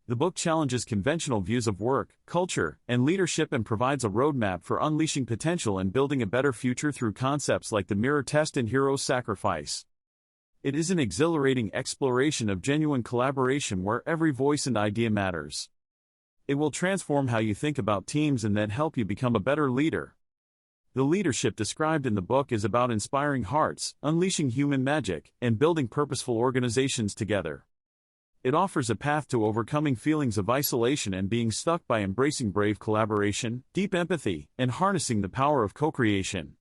The book challenges conventional views of work, culture, and leadership and provides a roadmap for unleashing potential and building a better future through concepts like the mirror test and hero's sacrifice. It is an exhilarating exploration of genuine collaboration where every voice and idea matters. It will transform how you think about teams and then help you become a better leader. The leadership described in the book is about inspiring hearts, unleashing human magic, and building purposeful organizations together. It offers a path to overcoming feelings of isolation and being stuck by embracing brave collaboration, deep empathy, and harnessing the power of co-creation.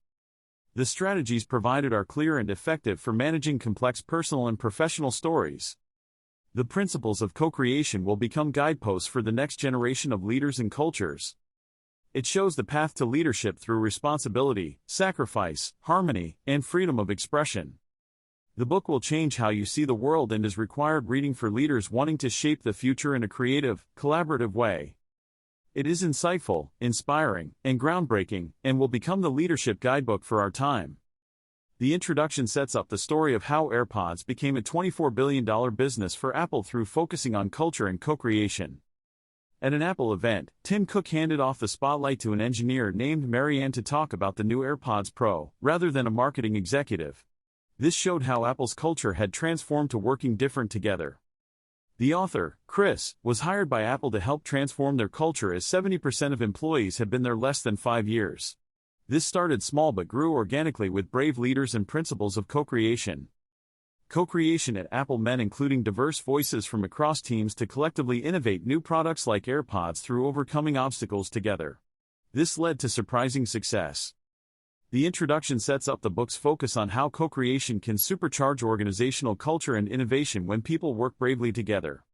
The strategies provided are clear and effective for managing complex personal and professional stories. The principles of co-creation will become guideposts for the next generation of leaders and cultures. It shows the path to leadership through responsibility, sacrifice, harmony, and freedom of expression. The book will change how you see the world and is required reading for leaders wanting to shape the future in a creative, collaborative way. It is insightful, inspiring, and groundbreaking, and will become the leadership guidebook for our time. The introduction sets up the story of how AirPods became a $24 billion business for Apple through focusing on culture and co-creation. At an Apple event, Tim Cook handed off the spotlight to an engineer named Marianne to talk about the new AirPods Pro, rather than a marketing executive. This showed how Apple's culture had transformed to working different together. The author, Chris, was hired by Apple to help transform their culture as 70% of employees had been there less than 5 years. This started small but grew organically with brave leaders and principles of co-creation. Co-creation at Apple meant including diverse voices from across teams to collectively innovate new products like AirPods through overcoming obstacles together. This led to surprising success. The introduction sets up the book's focus on how co-creation can supercharge organizational culture and innovation when people work bravely together.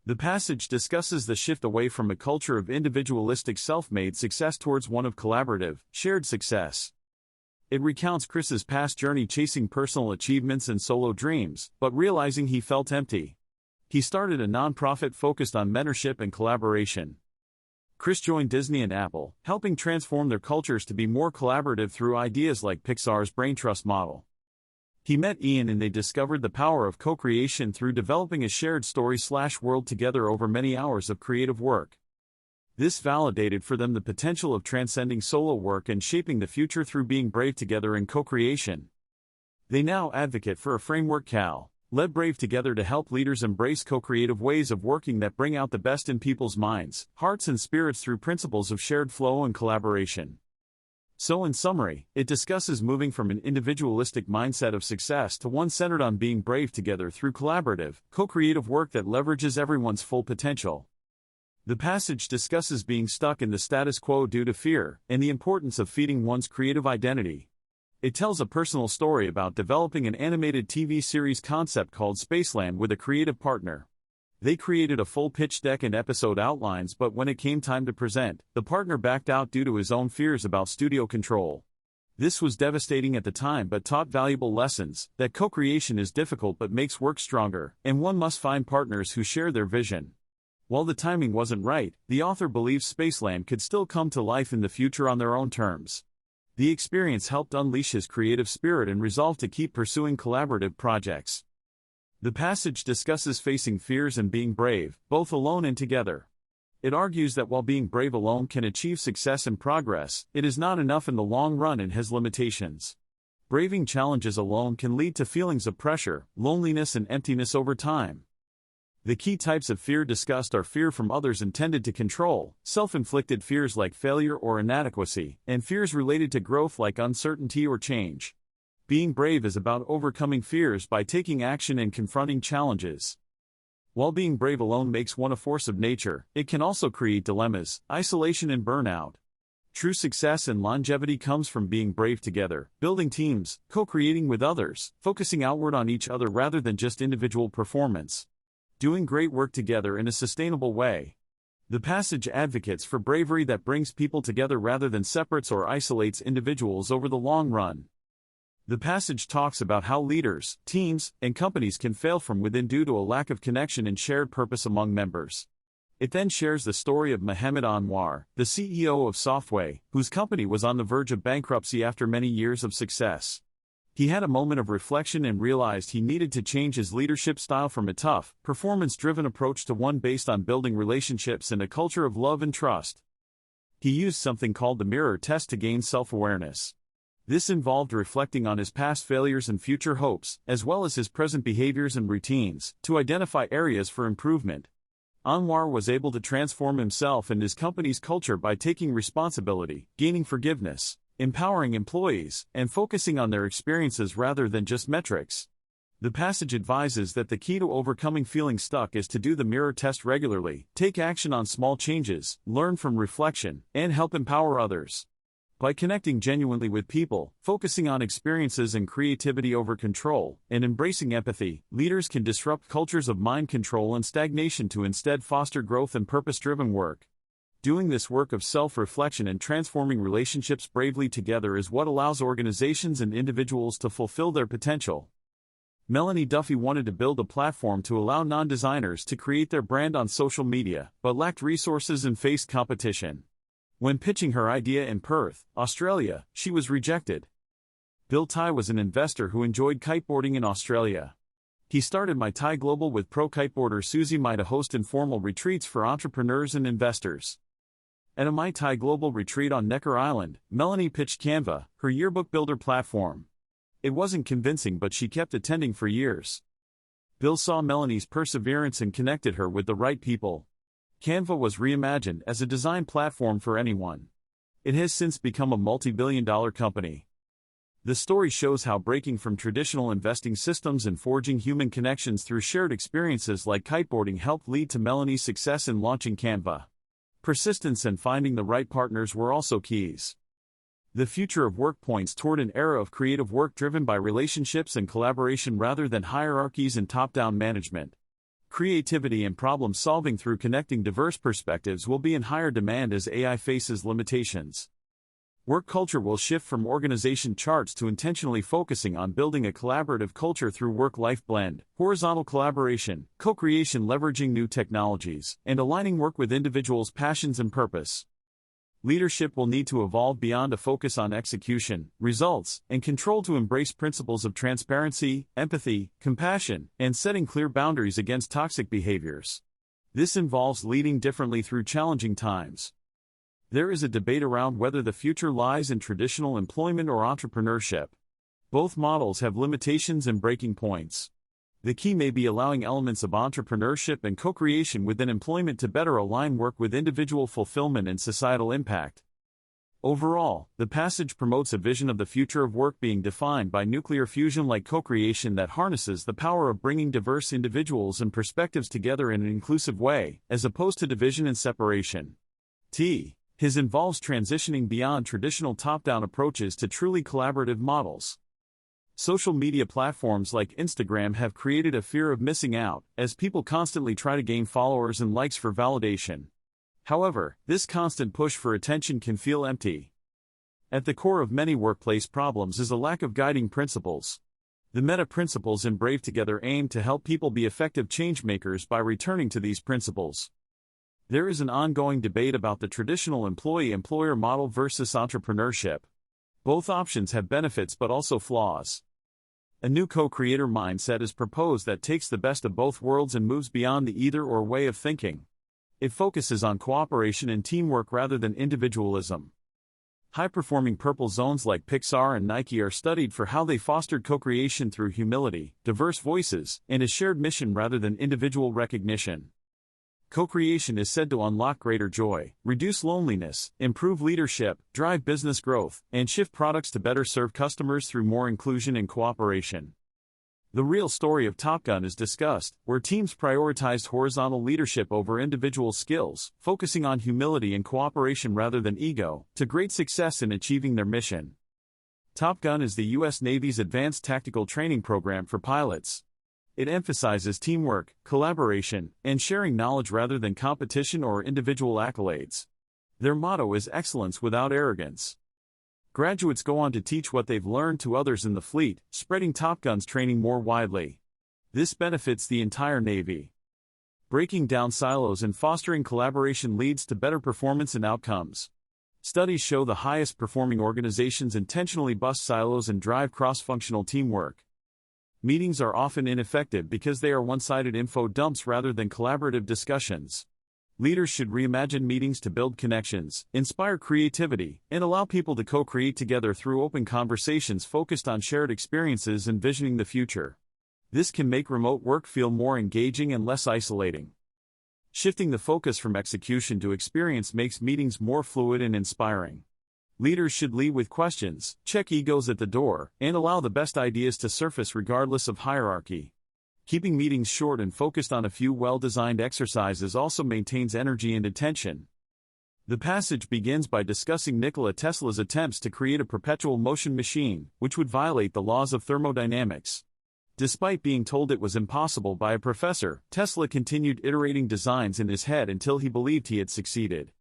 The passage discusses the shift away from a culture of individualistic self-made success towards one of collaborative, shared success. It recounts Chris's past journey chasing personal achievements and solo dreams, but realizing he felt empty. He started a nonprofit focused on mentorship and collaboration. Chris joined Disney and Apple, helping transform their cultures to be more collaborative through ideas like Pixar's brain trust model. He met Ian and they discovered the power of co-creation through developing a shared story/world together over many hours of creative work. This validated for them the potential of transcending solo work and shaping the future through being brave together in co-creation. They now advocate for a framework led Brave together to help leaders embrace co-creative ways of working that bring out the best in people's minds, hearts and spirits through principles of shared flow and collaboration. So in summary, it discusses moving from an individualistic mindset of success to one centered on being brave together through collaborative, co-creative work that leverages everyone's full potential. The passage discusses being stuck in the status quo due to fear, and the importance of feeding one's creative identity. It tells a personal story about developing an animated TV series concept called Spaceland with a creative partner. They created a full pitch deck and episode outlines, but when it came time to present, the partner backed out due to his own fears about studio control. This was devastating at the time but taught valuable lessons, that co-creation is difficult but makes work stronger, and one must find partners who share their vision. While the timing wasn't right, the author believes Spaceland could still come to life in the future on their own terms. The experience helped unleash his creative spirit and resolve to keep pursuing collaborative projects. The passage discusses facing fears and being brave, both alone and together. It argues that while being brave alone can achieve success and progress, it is not enough in the long run and has limitations. Braving challenges alone can lead to feelings of pressure, loneliness and emptiness over time. The key types of fear discussed are fear from others intended to control, self-inflicted fears like failure or inadequacy, and fears related to growth like uncertainty or change. Being brave is about overcoming fears by taking action and confronting challenges. While being brave alone makes one a force of nature, it can also create dilemmas, isolation and burnout. True success and longevity comes from being brave together, building teams, co-creating with others, focusing outward on each other rather than just individual performance. Doing great work together in a sustainable way. The passage advocates for bravery that brings people together rather than separates or isolates individuals over the long run. The passage talks about how leaders, teams, and companies can fail from within due to a lack of connection and shared purpose among members. It then shares the story of Mohammed Anwar, the CEO of Softway, whose company was on the verge of bankruptcy after many years of success. He had a moment of reflection and realized he needed to change his leadership style from a tough, performance-driven approach to one based on building relationships and a culture of love and trust. He used something called the mirror test to gain self-awareness. This involved reflecting on his past failures and future hopes, as well as his present behaviors and routines, to identify areas for improvement. Anwar was able to transform himself and his company's culture by taking responsibility, gaining forgiveness, empowering employees, and focusing on their experiences rather than just metrics. The passage advises that the key to overcoming feeling stuck is to do the mirror test regularly, take action on small changes, learn from reflection, and help empower others. By connecting genuinely with people, focusing on experiences and creativity over control, and embracing empathy, leaders can disrupt cultures of mind control and stagnation to instead foster growth and purpose-driven work. Doing this work of self-reflection and transforming relationships bravely together is what allows organizations and individuals to fulfill their potential. Melanie Duffy wanted to build a platform to allow non-designers to create their brand on social media, but lacked resources and faced competition. When pitching her idea in Perth, Australia, she was rejected. Bill Tai was an investor who enjoyed kiteboarding in Australia. He started My Tai Global with pro kiteboarder Susie Mai to host informal retreats for entrepreneurs and investors. At a My Tai Global retreat on Necker Island, Melanie pitched Canva, her yearbook builder platform. It wasn't convincing, but she kept attending for years. Bill saw Melanie's perseverance and connected her with the right people. Canva was reimagined as a design platform for anyone. It has since become a multi-billion-dollar company. The story shows how breaking from traditional investing systems and forging human connections through shared experiences like kiteboarding helped lead to Melanie's success in launching Canva. Persistence and finding the right partners were also keys. The future of work points toward an era of creative work driven by relationships and collaboration rather than hierarchies and top-down management. Creativity and problem-solving through connecting diverse perspectives will be in higher demand as AI faces limitations. Work culture will shift from organization charts to intentionally focusing on building a collaborative culture through work-life blend, horizontal collaboration, co-creation leveraging new technologies, and aligning work with individuals' passions and purpose. Leadership will need to evolve beyond a focus on execution, results, and control to embrace principles of transparency, empathy, compassion, and setting clear boundaries against toxic behaviors. This involves leading differently through challenging times. There is a debate around whether the future lies in traditional employment or entrepreneurship. Both models have limitations and breaking points. The key may be allowing elements of entrepreneurship and co-creation within employment to better align work with individual fulfillment and societal impact. Overall, the passage promotes a vision of the future of work being defined by nuclear fusion-like co-creation that harnesses the power of bringing diverse individuals and perspectives together in an inclusive way, as opposed to division and separation. His involves transitioning beyond traditional top-down approaches to truly collaborative models. Social media platforms like Instagram have created a fear of missing out, as people constantly try to gain followers and likes for validation. However, this constant push for attention can feel empty. At the core of many workplace problems is a lack of guiding principles. The meta principles in Brave Together aim to help people be effective change-makers by returning to these principles. There is an ongoing debate about the traditional employee-employer model versus entrepreneurship. Both options have benefits but also flaws. A new co-creator mindset is proposed that takes the best of both worlds and moves beyond the either-or way of thinking. It focuses on cooperation and teamwork rather than individualism. High-performing purple zones like Pixar and Nike are studied for how they fostered co-creation through humility, diverse voices, and a shared mission rather than individual recognition. Co-creation is said to unlock greater joy, reduce loneliness, improve leadership, drive business growth, and shift products to better serve customers through more inclusion and cooperation. The real story of Top Gun is discussed, where teams prioritized horizontal leadership over individual skills, focusing on humility and cooperation rather than ego, to great success in achieving their mission. Top Gun is the U.S. Navy's advanced tactical training program for pilots. It emphasizes teamwork, collaboration, and sharing knowledge rather than competition or individual accolades. Their motto is excellence without arrogance. Graduates go on to teach what they've learned to others in the fleet, spreading Top Gun's training more widely. This benefits the entire Navy. Breaking down silos and fostering collaboration leads to better performance and outcomes. Studies show the highest performing organizations intentionally bust silos and drive cross-functional teamwork. Meetings are often ineffective because they are one-sided info dumps rather than collaborative discussions. Leaders should reimagine meetings to build connections, inspire creativity, and allow people to co-create together through open conversations focused on shared experiences and visioning the future. This can make remote work feel more engaging and less isolating. Shifting the focus from execution to experience makes meetings more fluid and inspiring. Leaders should lead with questions, check egos at the door, and allow the best ideas to surface regardless of hierarchy. Keeping meetings short and focused on a few well-designed exercises also maintains energy and attention. The passage begins by discussing Nikola Tesla's attempts to create a perpetual motion machine, which would violate the laws of thermodynamics. Despite being told it was impossible by a professor, Tesla continued iterating designs in his head until he believed he had succeeded.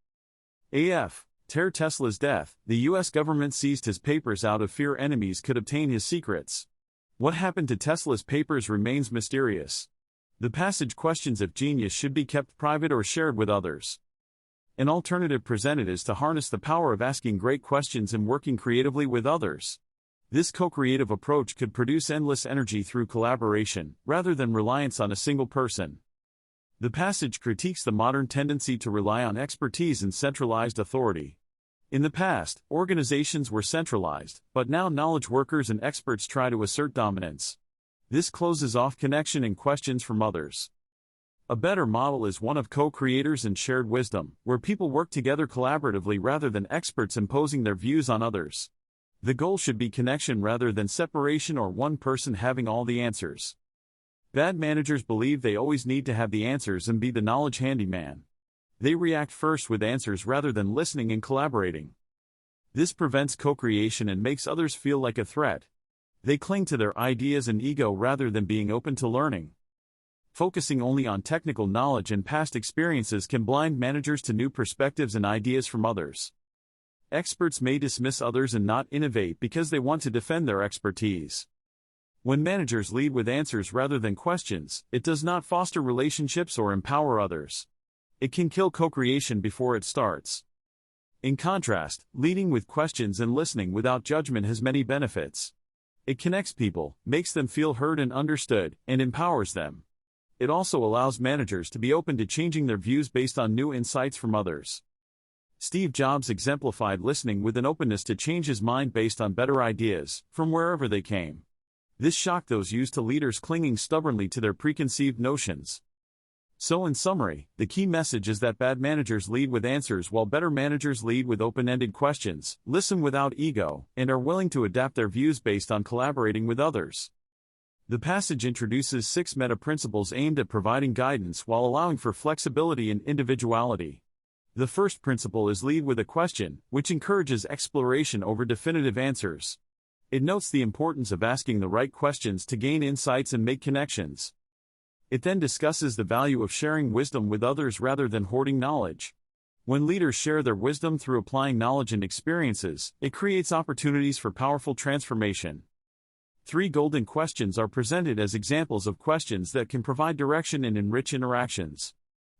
After Tesla's death, the US government seized his papers out of fear enemies could obtain his secrets. What happened to Tesla's papers remains mysterious. The passage questions if genius should be kept private or shared with others. An alternative presented is to harness the power of asking great questions and working creatively with others. This co-creative approach could produce endless energy through collaboration, rather than reliance on a single person. The passage critiques the modern tendency to rely on expertise and centralized authority. In the past, organizations were centralized, but now knowledge workers and experts try to assert dominance. This closes off connection and questions from others. A better model is one of co-creators and shared wisdom, where people work together collaboratively rather than experts imposing their views on others. The goal should be connection rather than separation or one person having all the answers. Bad managers believe they always need to have the answers and be the knowledge handyman. They react first with answers rather than listening and collaborating. This prevents co-creation and makes others feel like a threat. They cling to their ideas and ego rather than being open to learning. Focusing only on technical knowledge and past experiences can blind managers to new perspectives and ideas from others. Experts may dismiss others and not innovate because they want to defend their expertise. When managers lead with answers rather than questions, it does not foster relationships or empower others. It can kill co-creation before it starts. In contrast, leading with questions and listening without judgment has many benefits. It connects people, makes them feel heard and understood, and empowers them. It also allows managers to be open to changing their views based on new insights from others. Steve Jobs exemplified listening with an openness to change his mind based on better ideas, from wherever they came. This shocked those used to leaders clinging stubbornly to their preconceived notions. So in summary, the key message is that bad managers lead with answers while better managers lead with open-ended questions, listen without ego, and are willing to adapt their views based on collaborating with others. The passage introduces 6 meta principles aimed at providing guidance while allowing for flexibility and individuality. The first principle is lead with a question, which encourages exploration over definitive answers. It notes the importance of asking the right questions to gain insights and make connections. It then discusses the value of sharing wisdom with others rather than hoarding knowledge. When leaders share their wisdom through applying knowledge and experiences, it creates opportunities for powerful transformation. 3 golden questions are presented as examples of questions that can provide direction and enrich interactions.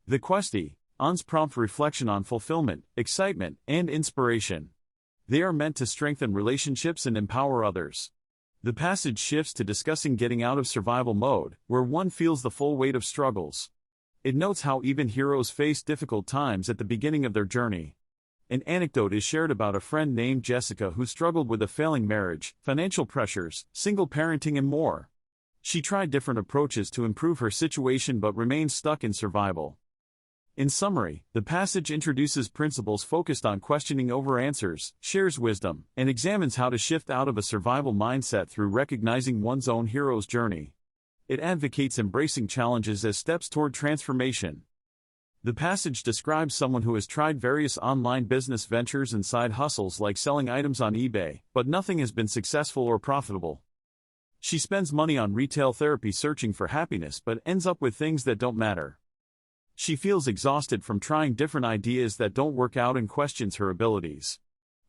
The questions prompt reflection on fulfillment, excitement, and inspiration. They are meant to strengthen relationships and empower others. The passage shifts to discussing getting out of survival mode, where one feels the full weight of struggles. It notes how even heroes face difficult times at the beginning of their journey. An anecdote is shared about a friend named Jessica who struggled with a failing marriage, financial pressures, single parenting and more. She tried different approaches to improve her situation but remained stuck in survival. In summary, the passage introduces principles focused on questioning over answers, shares wisdom, and examines how to shift out of a survival mindset through recognizing one's own hero's journey. It advocates embracing challenges as steps toward transformation. The passage describes someone who has tried various online business ventures and side hustles like selling items on eBay, but nothing has been successful or profitable. She spends money on retail therapy searching for happiness but ends up with things that don't matter. She feels exhausted from trying different ideas that don't work out and questions her abilities.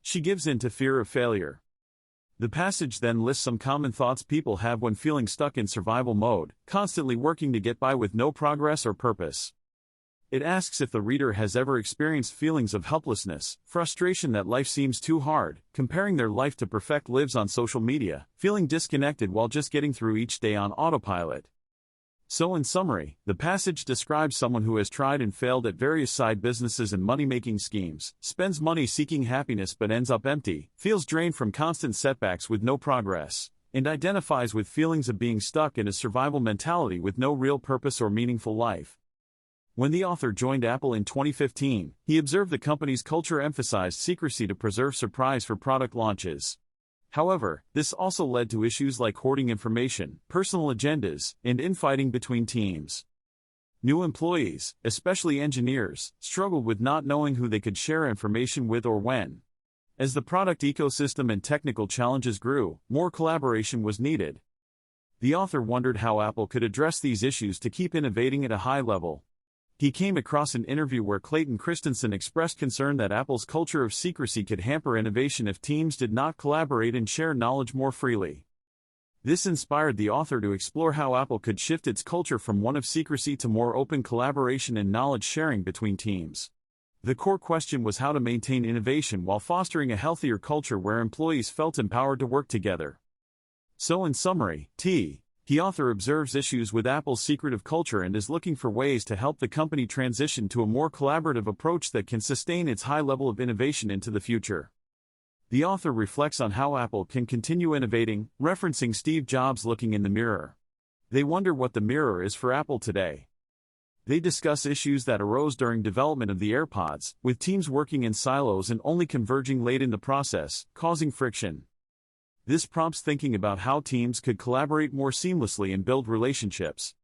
She gives in to fear of failure. The passage then lists some common thoughts people have when feeling stuck in survival mode, constantly working to get by with no progress or purpose. It asks if the reader has ever experienced feelings of helplessness, frustration that life seems too hard, comparing their life to perfect lives on social media, feeling disconnected while just getting through each day on autopilot. So in summary, the passage describes someone who has tried and failed at various side businesses and money-making schemes, spends money seeking happiness but ends up empty, feels drained from constant setbacks with no progress, and identifies with feelings of being stuck in a survival mentality with no real purpose or meaningful life. When the author joined Apple in 2015, he observed the company's culture emphasized secrecy to preserve surprise for product launches. However, this also led to issues like hoarding information, personal agendas, and infighting between teams. New employees, especially engineers, struggled with not knowing who they could share information with or when. As the product ecosystem and technical challenges grew, more collaboration was needed. The author wondered how Apple could address these issues to keep innovating at a high level. He came across an interview where Clayton Christensen expressed concern that Apple's culture of secrecy could hamper innovation if teams did not collaborate and share knowledge more freely. This inspired the author to explore how Apple could shift its culture from one of secrecy to more open collaboration and knowledge sharing between teams. The core question was how to maintain innovation while fostering a healthier culture where employees felt empowered to work together. So in summary, the author observes issues with Apple's secretive culture and is looking for ways to help the company transition to a more collaborative approach that can sustain its high level of innovation into the future. The author reflects on how Apple can continue innovating, referencing Steve Jobs looking in the mirror. They wonder what the mirror is for Apple today. They discuss issues that arose during development of the AirPods, with teams working in silos and only converging late in the process, causing friction. This prompts thinking about how teams could collaborate more seamlessly and build relationships.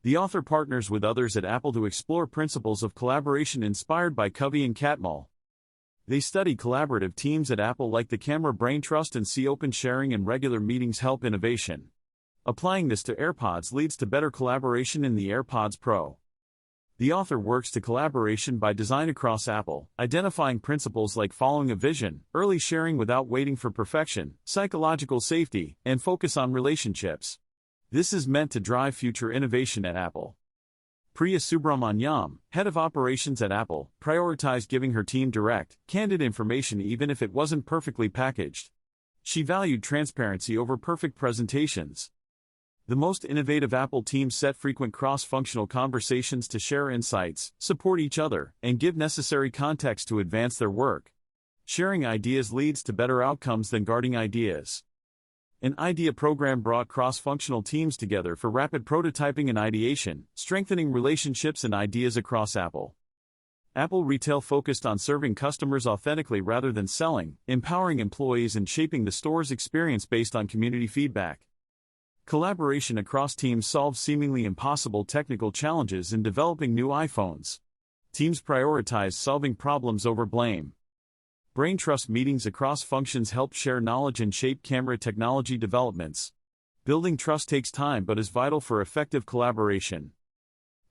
The author partners with others at Apple to explore principles of collaboration inspired by Covey and Catmull. They study collaborative teams at Apple like the camera brain trust and see open sharing and regular meetings help innovation. Applying this to AirPods leads to better collaboration in the AirPods Pro. The author works to collaboration by design across Apple, identifying principles like following a vision, early sharing without waiting for perfection, psychological safety, and focus on relationships. This is meant to drive future innovation at Apple. Priya Subramaniam, head of operations at Apple, prioritized giving her team direct, candid information even if it wasn't perfectly packaged. She valued transparency over perfect presentations. The most innovative Apple teams set frequent cross-functional conversations to share insights, support each other, and give necessary context to advance their work. Sharing ideas leads to better outcomes than guarding ideas. An idea program brought cross-functional teams together for rapid prototyping and ideation, strengthening relationships and ideas across Apple. Apple Retail focused on serving customers authentically rather than selling, empowering employees and shaping the store's experience based on community feedback. Collaboration across teams solved seemingly impossible technical challenges in developing new iPhones. Teams prioritized solving problems over blame. Brain trust meetings across functions helped share knowledge and shape camera technology developments. Building trust takes time but is vital for effective collaboration.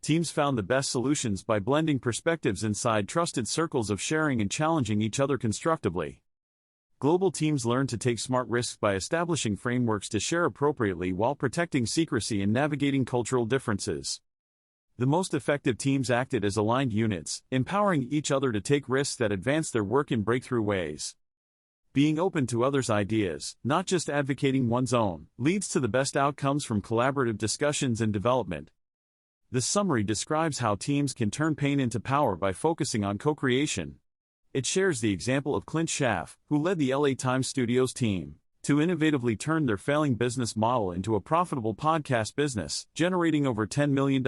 Teams found the best solutions by blending perspectives inside trusted circles of sharing and challenging each other constructively. Global teams learn to take smart risks by establishing frameworks to share appropriately while protecting secrecy and navigating cultural differences. The most effective teams acted as aligned units, empowering each other to take risks that advance their work in breakthrough ways. Being open to others' ideas, not just advocating one's own, leads to the best outcomes from collaborative discussions and development. The summary describes how teams can turn pain into power by focusing on co-creation. It shares the example of Clint Schaff, who led the LA Times Studios team, to innovatively turn their failing business model into a profitable podcast business, generating over $10 million.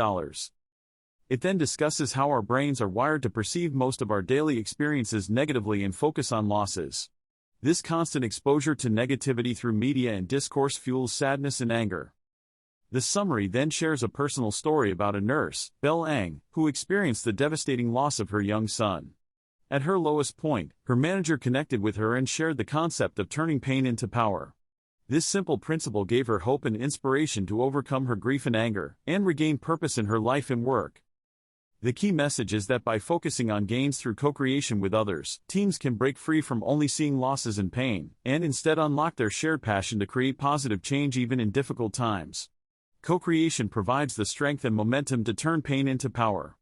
It then discusses how our brains are wired to perceive most of our daily experiences negatively and focus on losses. This constant exposure to negativity through media and discourse fuels sadness and anger. The summary then shares a personal story about a nurse, Belle Ang, who experienced the devastating loss of her young son. At her lowest point, her manager connected with her and shared the concept of turning pain into power. This simple principle gave her hope and inspiration to overcome her grief and anger, and regain purpose in her life and work. The key message is that by focusing on gains through co-creation with others, teams can break free from only seeing losses and pain, and instead unlock their shared passion to create positive change even in difficult times. Co-creation provides the strength and momentum to turn pain into power.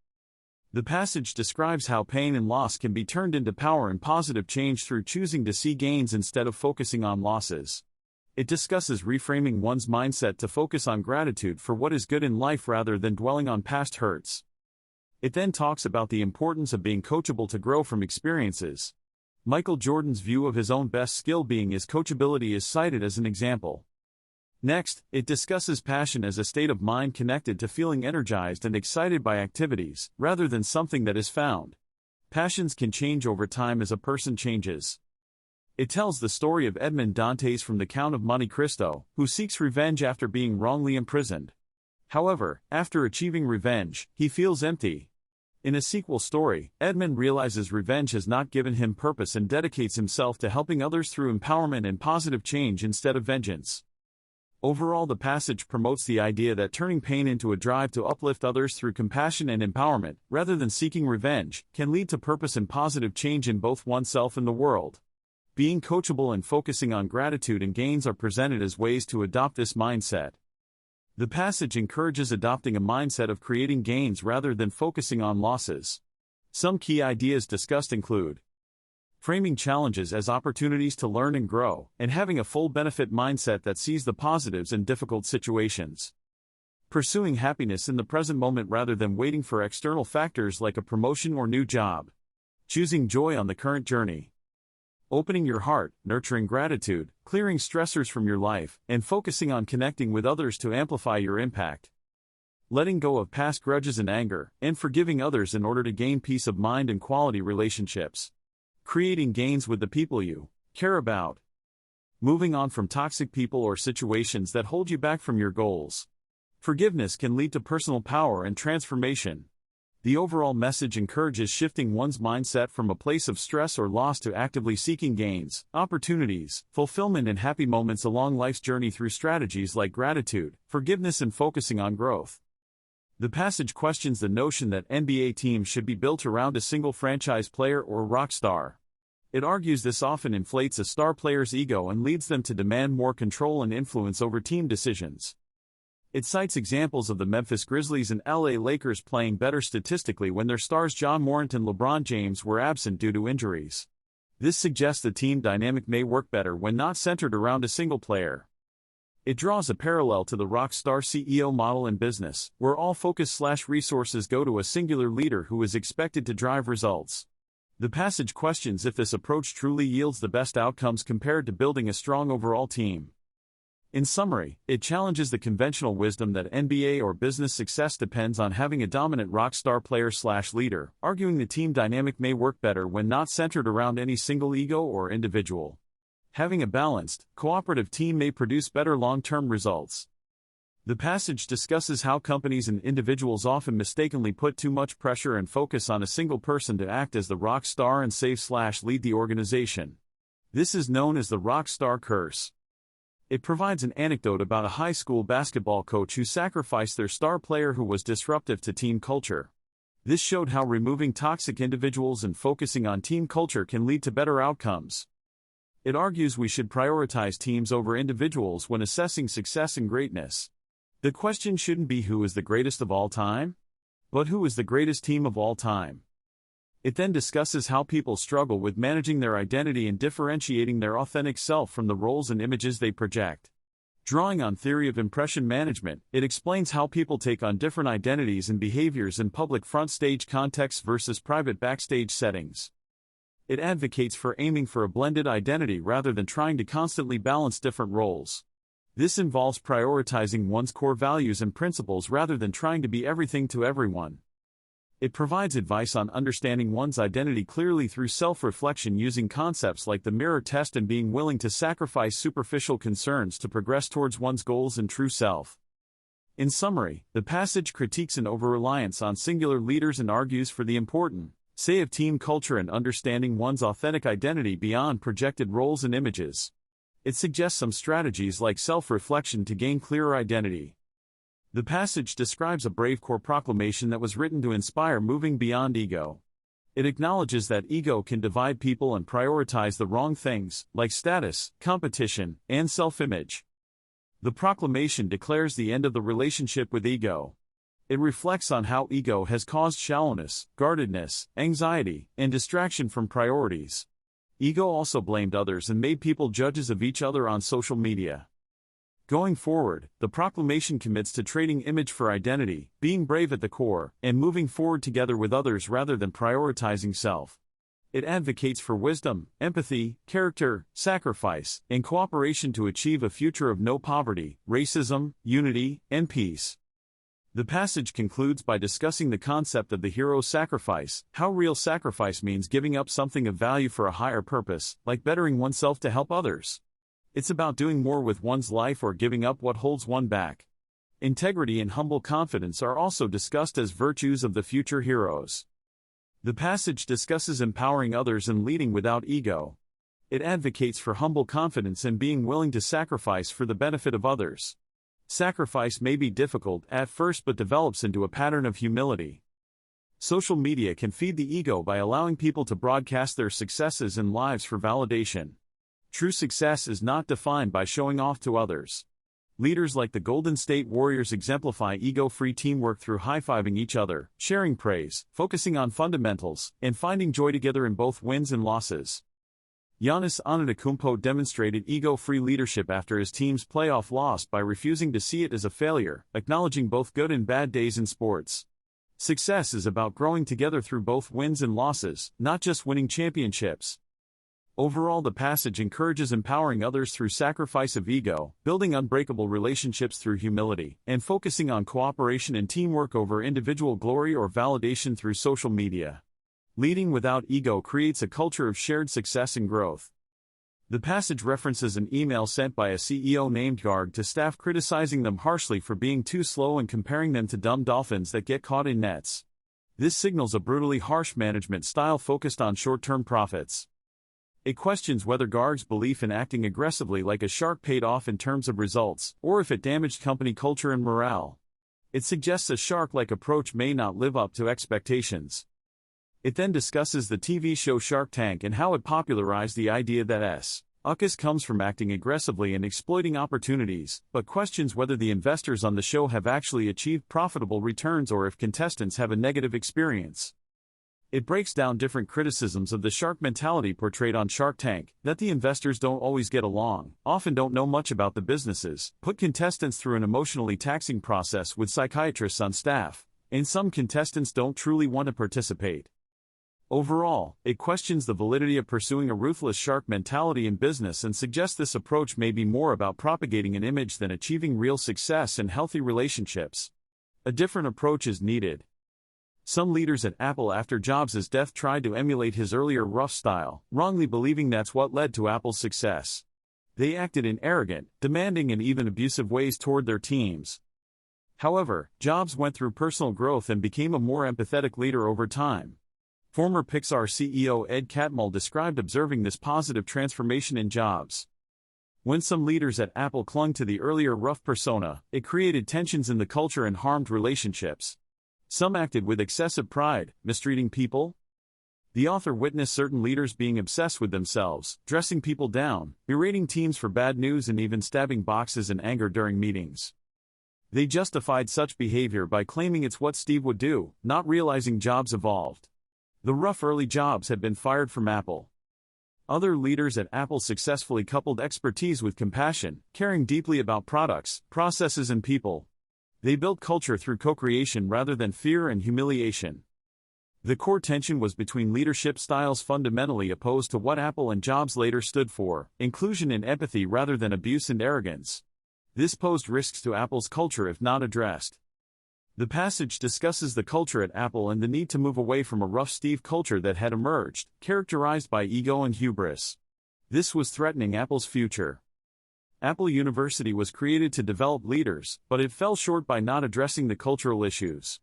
The passage describes how pain and loss can be turned into power and positive change through choosing to see gains instead of focusing on losses. It discusses reframing one's mindset to focus on gratitude for what is good in life rather than dwelling on past hurts. It then talks about the importance of being coachable to grow from experiences. Michael Jordan's view of his own best skill being his coachability is cited as an example. Next, it discusses passion as a state of mind connected to feeling energized and excited by activities, rather than something that is found. Passions can change over time as a person changes. It tells the story of Edmond Dantes from the Count of Monte Cristo, who seeks revenge after being wrongly imprisoned. However, after achieving revenge, he feels empty. In a sequel story, Edmond realizes revenge has not given him purpose and dedicates himself to helping others through empowerment and positive change instead of vengeance. Overall, the passage promotes the idea that turning pain into a drive to uplift others through compassion and empowerment, rather than seeking revenge, can lead to purpose and positive change in both oneself and the world. Being coachable and focusing on gratitude and gains are presented as ways to adopt this mindset. The passage encourages adopting a mindset of creating gains rather than focusing on losses. Some key ideas discussed include framing challenges as opportunities to learn and grow, and having a full benefit mindset that sees the positives in difficult situations. Pursuing happiness in the present moment rather than waiting for external factors like a promotion or new job. Choosing joy on the current journey. Opening your heart, nurturing gratitude, clearing stressors from your life, and focusing on connecting with others to amplify your impact. Letting go of past grudges and anger, and forgiving others in order to gain peace of mind and quality relationships. Creating gains with the people you care about. Moving on from toxic people or situations that hold you back from your goals. Forgiveness can lead to personal power and transformation. The overall message encourages shifting one's mindset from a place of stress or loss to actively seeking gains, opportunities, fulfillment and happy moments along life's journey through strategies like gratitude, forgiveness and focusing on growth. The passage questions the notion that NBA teams should be built around a single franchise player or rock star. It argues this often inflates a star player's ego and leads them to demand more control and influence over team decisions. It cites examples of the Memphis Grizzlies and LA Lakers playing better statistically when their stars Ja Morant and LeBron James were absent due to injuries. This suggests the team dynamic may work better when not centered around a single player. It draws a parallel to the rock star CEO model in business, where all focus/resources go to a singular leader who is expected to drive results. The passage questions if this approach truly yields the best outcomes compared to building a strong overall team. In summary, it challenges the conventional wisdom that NBA or business success depends on having a dominant rock star player/leader, arguing the team dynamic may work better when not centered around any single ego or individual. Having a balanced, cooperative team may produce better long-term results. The passage discusses how companies and individuals often mistakenly put too much pressure and focus on a single person to act as the rock star and save/lead the organization. This is known as the rock star curse. It provides an anecdote about a high school basketball coach who sacrificed their star player who was disruptive to team culture. This showed how removing toxic individuals and focusing on team culture can lead to better outcomes. It argues we should prioritize teams over individuals when assessing success and greatness. The question shouldn't be who is the greatest of all time, but who is the greatest team of all time. It then discusses how people struggle with managing their identity and differentiating their authentic self from the roles and images they project. Drawing on theory of impression management, it explains how people take on different identities and behaviors in public front stage contexts versus private backstage settings. It advocates for aiming for a blended identity rather than trying to constantly balance different roles. This involves prioritizing one's core values and principles rather than trying to be everything to everyone. It provides advice on understanding one's identity clearly through self-reflection using concepts like the mirror test and being willing to sacrifice superficial concerns to progress towards one's goals and true self. In summary, the passage critiques an over-reliance on singular leaders and argues for the importance of team culture and understanding one's authentic identity beyond projected roles and images. It suggests some strategies like self-reflection to gain clearer identity. The passage describes a brave core proclamation that was written to inspire moving beyond ego. It acknowledges that ego can divide people and prioritize the wrong things, like status, competition, and self-image. The proclamation declares the end of the relationship with ego. It reflects on how ego has caused shallowness, guardedness, anxiety, and distraction from priorities. Ego also blamed others and made people judges of each other on social media. Going forward, the proclamation commits to trading image for identity, being brave at the core, and moving forward together with others rather than prioritizing self. It advocates for wisdom, empathy, character, sacrifice, and cooperation to achieve a future of no poverty, racism, unity, and peace. The passage concludes by discussing the concept of the hero's sacrifice, how real sacrifice means giving up something of value for a higher purpose, like bettering oneself to help others. It's about doing more with one's life or giving up what holds one back. Integrity and humble confidence are also discussed as virtues of the future heroes. The passage discusses empowering others and leading without ego. It advocates for humble confidence and being willing to sacrifice for the benefit of others. Sacrifice may be difficult at first but develops into a pattern of humility. Social media can feed the ego by allowing people to broadcast their successes and lives for validation. True success is not defined by showing off to others. Leaders like the Golden State Warriors exemplify ego-free teamwork through high-fiving each other, sharing praise, focusing on fundamentals, and finding joy together in both wins and losses. Giannis Antetokounmpo demonstrated ego-free leadership after his team's playoff loss by refusing to see it as a failure, acknowledging both good and bad days in sports. Success is about growing together through both wins and losses, not just winning championships. Overall, the passage encourages empowering others through sacrifice of ego, building unbreakable relationships through humility, and focusing on cooperation and teamwork over individual glory or validation through social media. Leading without ego creates a culture of shared success and growth. The passage references an email sent by a CEO named Garg to staff criticizing them harshly for being too slow and comparing them to dumb dolphins that get caught in nets. This signals a brutally harsh management style focused on short-term profits. It questions whether Garg's belief in acting aggressively like a shark paid off in terms of results, or if it damaged company culture and morale. It suggests a shark-like approach may not live up to expectations. It then discusses the TV show Shark Tank and how it popularized the idea that success comes from acting aggressively and exploiting opportunities, but questions whether the investors on the show have actually achieved profitable returns or if contestants have a negative experience. It breaks down different criticisms of the shark mentality portrayed on Shark Tank, that the investors don't always get along, often don't know much about the businesses, put contestants through an emotionally taxing process with psychiatrists on staff, and some contestants don't truly want to participate. Overall, it questions the validity of pursuing a ruthless shark mentality in business and suggests this approach may be more about propagating an image than achieving real success and healthy relationships. A different approach is needed. Some leaders at Apple after Jobs' death tried to emulate his earlier rough style, wrongly believing that's what led to Apple's success. They acted in arrogant, demanding and even abusive ways toward their teams. However, Jobs went through personal growth and became a more empathetic leader over time. Former Pixar CEO Ed Catmull described observing this positive transformation in Jobs. When some leaders at Apple clung to the earlier rough persona, it created tensions in the culture and harmed relationships. Some acted with excessive pride, mistreating people. The author witnessed certain leaders being obsessed with themselves, dressing people down, berating teams for bad news and even stabbing boxes in anger during meetings. They justified such behavior by claiming it's what Steve would do, not realizing Jobs evolved. The rough early Jobs had been fired from Apple. Other leaders at Apple successfully coupled expertise with compassion, caring deeply about products, processes and people. They built culture through co-creation rather than fear and humiliation. The core tension was between leadership styles fundamentally opposed to what Apple and Jobs later stood for, inclusion and empathy rather than abuse and arrogance. This posed risks to Apple's culture if not addressed. The passage discusses the culture at Apple and the need to move away from a rough Steve culture that had emerged, characterized by ego and hubris. This was threatening Apple's future. Apple University was created to develop leaders, but it fell short by not addressing the cultural issues.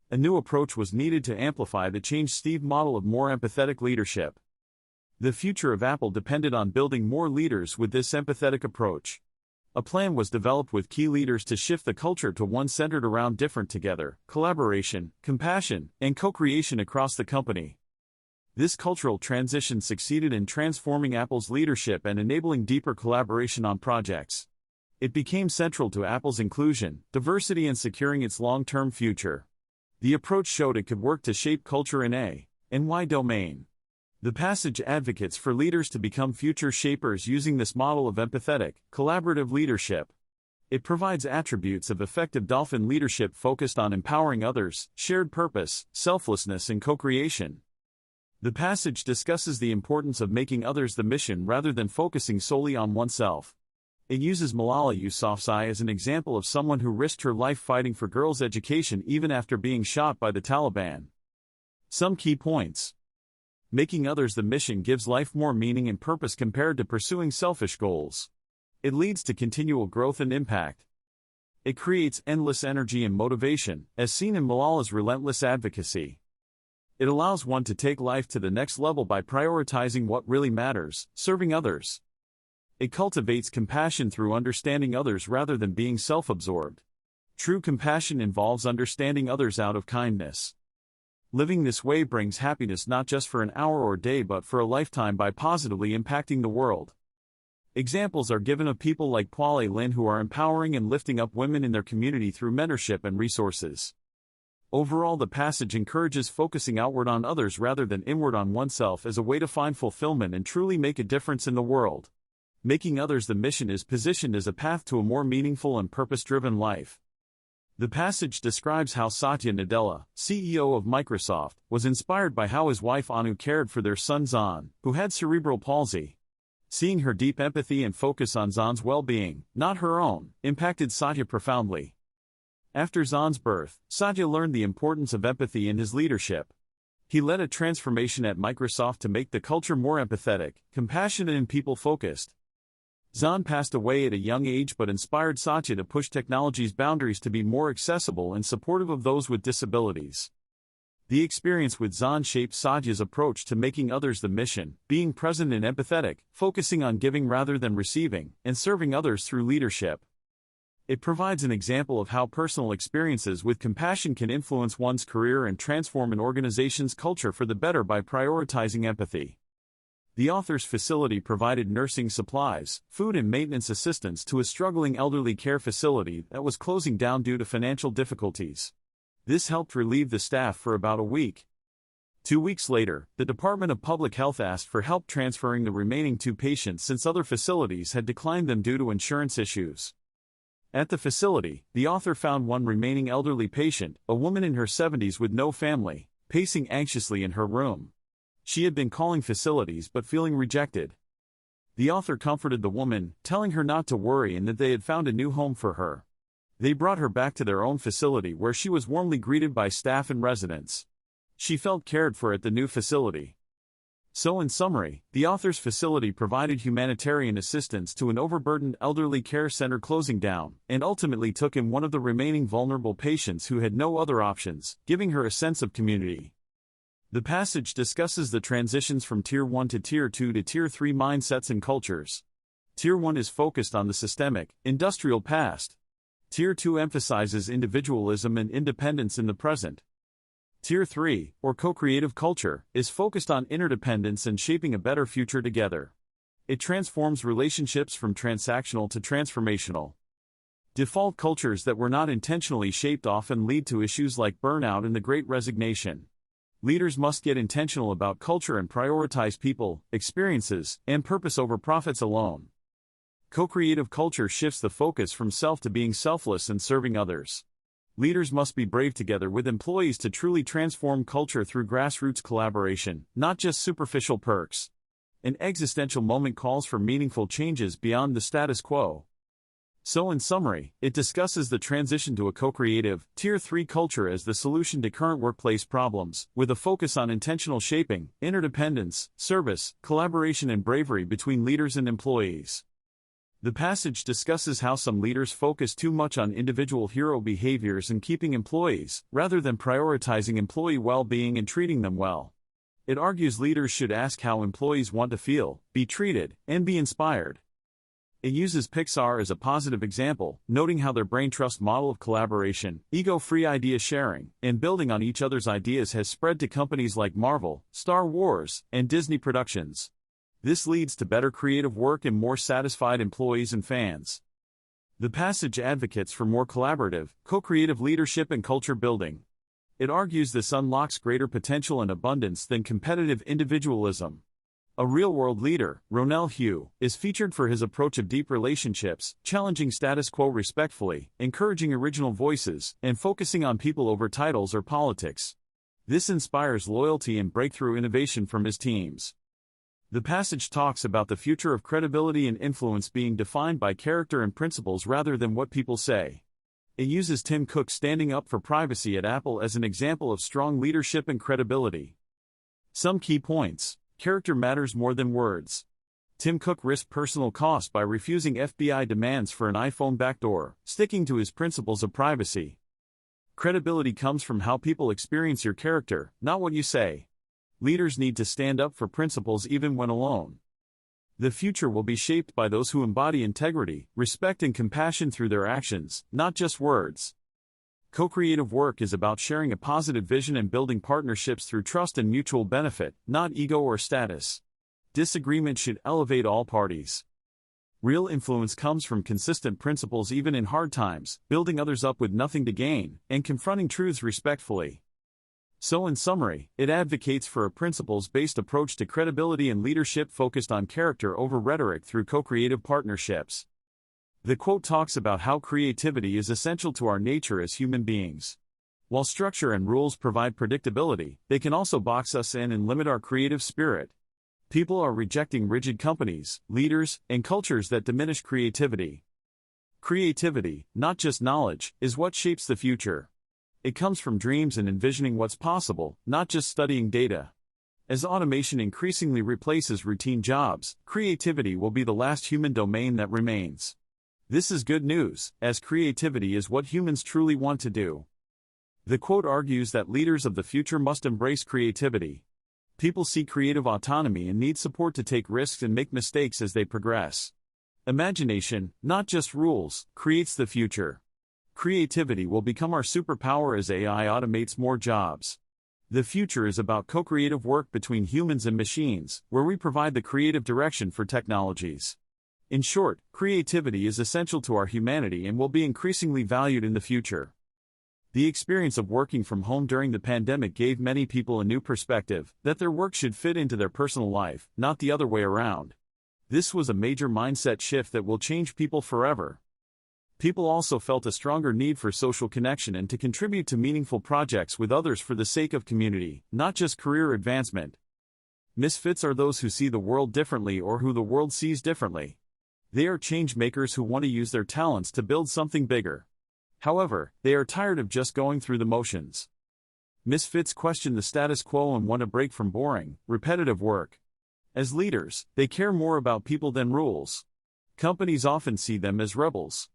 A new approach was needed to amplify the changed Steve model of more empathetic leadership. The future of Apple depended on building more leaders with this empathetic approach. A plan was developed with key leaders to shift the culture to one centered around different together, collaboration, compassion, and co-creation across the company. This cultural transition succeeded in transforming Apple's leadership and enabling deeper collaboration on projects. It became central to Apple's inclusion, diversity, and securing its long-term future. The approach showed it could work to shape culture in a and Y domain. The passage advocates for leaders to become future shapers using this model of empathetic, collaborative leadership. It provides attributes of effective dolphin leadership focused on empowering others, shared purpose, selflessness, and co-creation. The passage discusses the importance of making others the mission rather than focusing solely on oneself. It uses Malala Yousafzai as an example of someone who risked her life fighting for girls' education even after being shot by the Taliban. Some key points. Making others the mission gives life more meaning and purpose compared to pursuing selfish goals. It leads to continual growth and impact. It creates endless energy and motivation, as seen in Malala's relentless advocacy. It allows one to take life to the next level by prioritizing what really matters, serving others. It cultivates compassion through understanding others rather than being self-absorbed. True compassion involves understanding others out of kindness. Living this way brings happiness not just for an hour or day but for a lifetime by positively impacting the world. Examples are given of people like Kwale Lin who are empowering and lifting up women in their community through mentorship and resources. Overall, the passage encourages focusing outward on others rather than inward on oneself as a way to find fulfillment and truly make a difference in the world. Making others the mission is positioned as a path to a more meaningful and purpose-driven life. The passage describes how Satya Nadella, CEO of Microsoft, was inspired by how his wife Anu cared for their son Zan, who had cerebral palsy. Seeing her deep empathy and focus on Zan's well-being, not her own, impacted Satya profoundly. After Zan's birth, Satya learned the importance of empathy in his leadership. He led a transformation at Microsoft to make the culture more empathetic, compassionate, and people-focused. Zan passed away at a young age but inspired Satya to push technology's boundaries to be more accessible and supportive of those with disabilities. The experience with Zan shaped Satya's approach to making others the mission, being present and empathetic, focusing on giving rather than receiving, and serving others through leadership. It provides an example of how personal experiences with compassion can influence one's career and transform an organization's culture for the better by prioritizing empathy. The author's facility provided nursing supplies, food and maintenance assistance to a struggling elderly care facility that was closing down due to financial difficulties. This helped relieve the staff for about a week. 2 weeks later, the Department of Public Health asked for help transferring the remaining 2 patients since other facilities had declined them due to insurance issues. At the facility, the author found one remaining elderly patient, a woman in her 70s with no family, pacing anxiously in her room. She had been calling facilities but feeling rejected. The author comforted the woman, telling her not to worry and that they had found a new home for her. They brought her back to their own facility where she was warmly greeted by staff and residents. She felt cared for at the new facility. So in summary, the author's facility provided humanitarian assistance to an overburdened elderly care center closing down, and ultimately took in one of the remaining vulnerable patients who had no other options, giving her a sense of community. The passage discusses the transitions from Tier 1 to Tier 2 to Tier 3 mindsets and cultures. Tier 1 is focused on the systemic, industrial past. Tier 2 emphasizes individualism and independence in the present. Tier 3, or co-creative culture, is focused on interdependence and shaping a better future together. It transforms relationships from transactional to transformational. Default cultures that were not intentionally shaped often lead to issues like burnout and the Great Resignation. Leaders must get intentional about culture and prioritize people, experiences, and purpose over profits alone. Co-creative culture shifts the focus from self to being selfless and serving others. Leaders must be brave together with employees to truly transform culture through grassroots collaboration, not just superficial perks. An existential moment calls for meaningful changes beyond the status quo. So in summary, it discusses the transition to a co-creative, Tier 3 culture as the solution to current workplace problems, with a focus on intentional shaping, interdependence, service, collaboration and bravery between leaders and employees. The passage discusses how some leaders focus too much on individual hero behaviors and keeping employees, rather than prioritizing employee well-being and treating them well. It argues leaders should ask how employees want to feel, be treated, and be inspired. It uses Pixar as a positive example, noting how their brain trust model of collaboration, ego-free idea sharing, and building on each other's ideas has spread to companies like Marvel, Star Wars, and Disney Productions. This leads to better creative work and more satisfied employees and fans. The passage advocates for more collaborative, co-creative leadership and culture building. It argues this unlocks greater potential and abundance than competitive individualism. A real-world leader, Ronell Hugh, is featured for his approach of deep relationships, challenging status quo respectfully, encouraging original voices, and focusing on people over titles or politics. This inspires loyalty and breakthrough innovation from his teams. The passage talks about the future of credibility and influence being defined by character and principles rather than what people say. It uses Tim Cook standing up for privacy at Apple as an example of strong leadership and credibility. Some key points. Character matters more than words. Tim Cook risked personal cost by refusing FBI demands for an iPhone backdoor, sticking to his principles of privacy. Credibility comes from how people experience your character, not what you say. Leaders need to stand up for principles even when alone. The future will be shaped by those who embody integrity, respect and compassion through their actions, not just words. Co-creative work is about sharing a positive vision and building partnerships through trust and mutual benefit, not ego or status. Disagreement should elevate all parties. Real influence comes from consistent principles even in hard times, building others up with nothing to gain, and confronting truths respectfully. So in summary, it advocates for a principles-based approach to credibility and leadership focused on character over rhetoric through co-creative partnerships. The quote talks about how creativity is essential to our nature as human beings. While structure and rules provide predictability, they can also box us in and limit our creative spirit. People are rejecting rigid companies, leaders, and cultures that diminish creativity. Creativity, not just knowledge, is what shapes the future. It comes from dreams and envisioning what's possible, not just studying data. As automation increasingly replaces routine jobs, creativity will be the last human domain that remains. This is good news, as creativity is what humans truly want to do. The quote argues that leaders of the future must embrace creativity. People see creative autonomy and need support to take risks and make mistakes as they progress. Imagination, not just rules, creates the future. Creativity will become our superpower as AI automates more jobs. The future is about co-creative work between humans and machines, where we provide the creative direction for technologies. In short, creativity is essential to our humanity and will be increasingly valued in the future. The experience of working from home during the pandemic gave many people a new perspective, that their work should fit into their personal life, not the other way around. This was a major mindset shift that will change people forever. People also felt a stronger need for social connection and to contribute to meaningful projects with others for the sake of community, not just career advancement. Misfits are those who see the world differently or who the world sees differently. They are change makers who want to use their talents to build something bigger. However, they are tired of just going through the motions. Misfits question the status quo and want a break from boring, repetitive work. As leaders, they care more about people than rules. Companies often see them as rebels.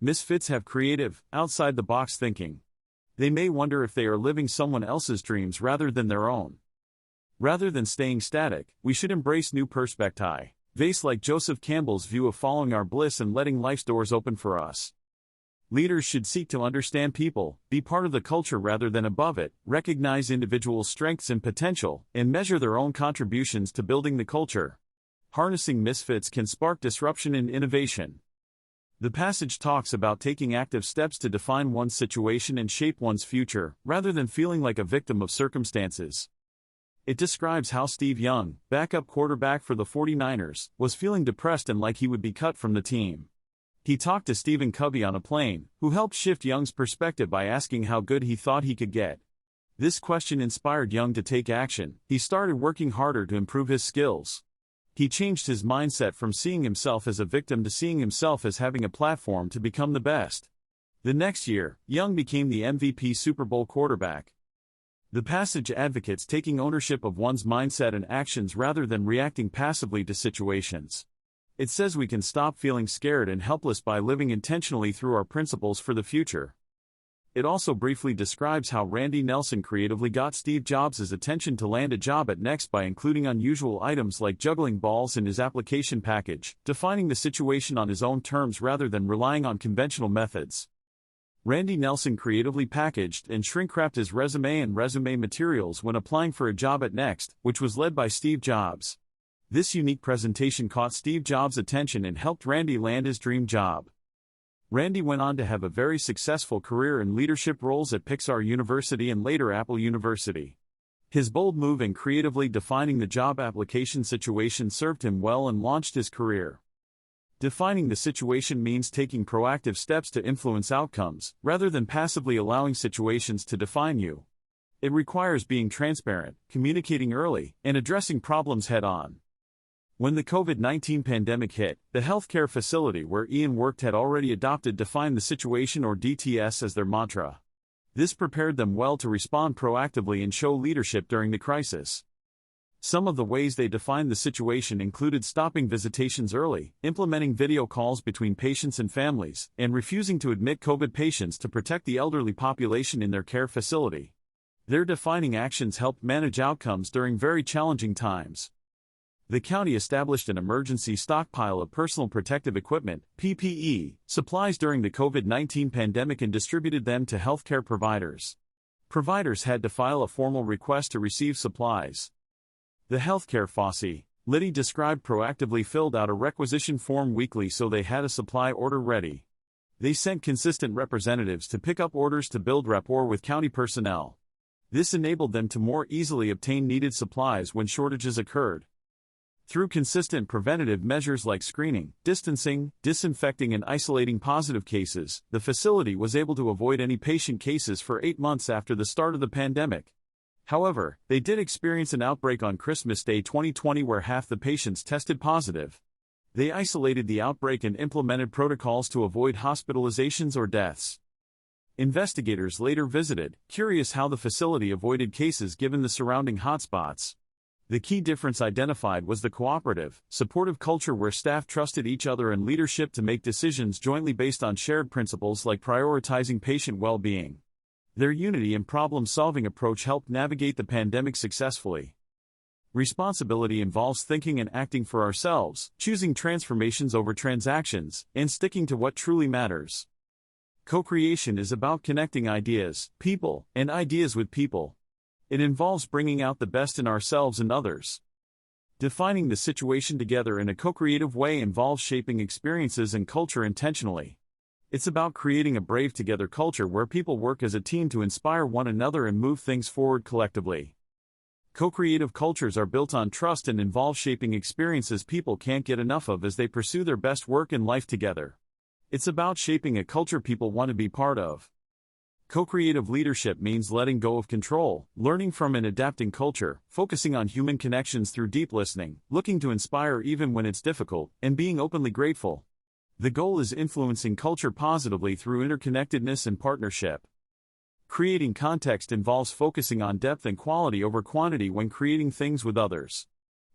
Misfits have creative, outside-the-box thinking. They may wonder if they are living someone else's dreams rather than their own. Rather than staying static, we should embrace new perspectives. Vase like Joseph Campbell's view of following our bliss and letting life's doors open for us. Leaders should seek to understand people, be part of the culture rather than above it, recognize individuals' strengths and potential, and measure their own contributions to building the culture. Harnessing misfits can spark disruption and innovation. The passage talks about taking active steps to define one's situation and shape one's future, rather than feeling like a victim of circumstances. It describes how Steve Young, backup quarterback for the 49ers, was feeling depressed and like he would be cut from the team. He talked to Stephen Covey on a plane, who helped shift Young's perspective by asking how good he thought he could get. This question inspired Young to take action. He started working harder to improve his skills. He changed his mindset from seeing himself as a victim to seeing himself as having a platform to become the best. The next year, Young became the MVP Super Bowl quarterback. The passage advocates taking ownership of one's mindset and actions rather than reacting passively to situations. It says we can stop feeling scared and helpless by living intentionally through our principles for the future. It also briefly describes how Randy Nelson creatively got Steve Jobs' attention to land a job at Next by including unusual items like juggling balls in his application package, defining the situation on his own terms rather than relying on conventional methods. Randy Nelson creatively packaged and shrink-wrapped his resume and resume materials when applying for a job at Next, which was led by Steve Jobs. This unique presentation caught Steve Jobs' attention and helped Randy land his dream job. Randy went on to have a very successful career in leadership roles at Pixar University and later Apple University. His bold move in creatively defining the job application situation served him well and launched his career. Defining the situation means taking proactive steps to influence outcomes, rather than passively allowing situations to define you. It requires being transparent, communicating early, and addressing problems head-on. When the COVID-19 pandemic hit, the healthcare facility where Ian worked had already adopted Define the Situation or DTS as their mantra. This prepared them well to respond proactively and show leadership during the crisis. Some of the ways they defined the situation included stopping visitations early, implementing video calls between patients and families, and refusing to admit COVID patients to protect the elderly population in their care facility. Their defining actions helped manage outcomes during very challenging times. The county established an emergency stockpile of personal protective equipment, PPE, supplies during the COVID-19 pandemic and distributed them to healthcare providers. Providers had to file a formal request to receive supplies. The healthcare FOSSI, Liddy described, proactively filled out a requisition form weekly so they had a supply order ready. They sent consistent representatives to pick up orders to build rapport with county personnel. This enabled them to more easily obtain needed supplies when shortages occurred. Through consistent preventative measures like screening, distancing, disinfecting and isolating positive cases, the facility was able to avoid any patient cases for 8 months after the start of the pandemic. However, they did experience an outbreak on Christmas Day 2020 where half the patients tested positive. They isolated the outbreak and implemented protocols to avoid hospitalizations or deaths. Investigators later visited, curious how the facility avoided cases given the surrounding hotspots. The key difference identified was the cooperative, supportive culture where staff trusted each other and leadership to make decisions jointly based on shared principles like prioritizing patient well-being. Their unity and problem-solving approach helped navigate the pandemic successfully. Responsibility involves thinking and acting for ourselves, choosing transformations over transactions, and sticking to what truly matters. Co-creation is about connecting ideas, people, and ideas with people. It involves bringing out the best in ourselves and others. Defining the situation together in a co-creative way involves shaping experiences and culture intentionally. It's about creating a brave together culture where people work as a team to inspire one another and move things forward collectively. Co-creative cultures are built on trust and involve shaping experiences people can't get enough of as they pursue their best work in life together. It's about shaping a culture people want to be part of. Co-creative leadership means letting go of control, learning from and adapting culture, focusing on human connections through deep listening, looking to inspire even when it's difficult, and being openly grateful. The goal is influencing culture positively through interconnectedness and partnership. Creating context involves focusing on depth and quality over quantity when creating things with others.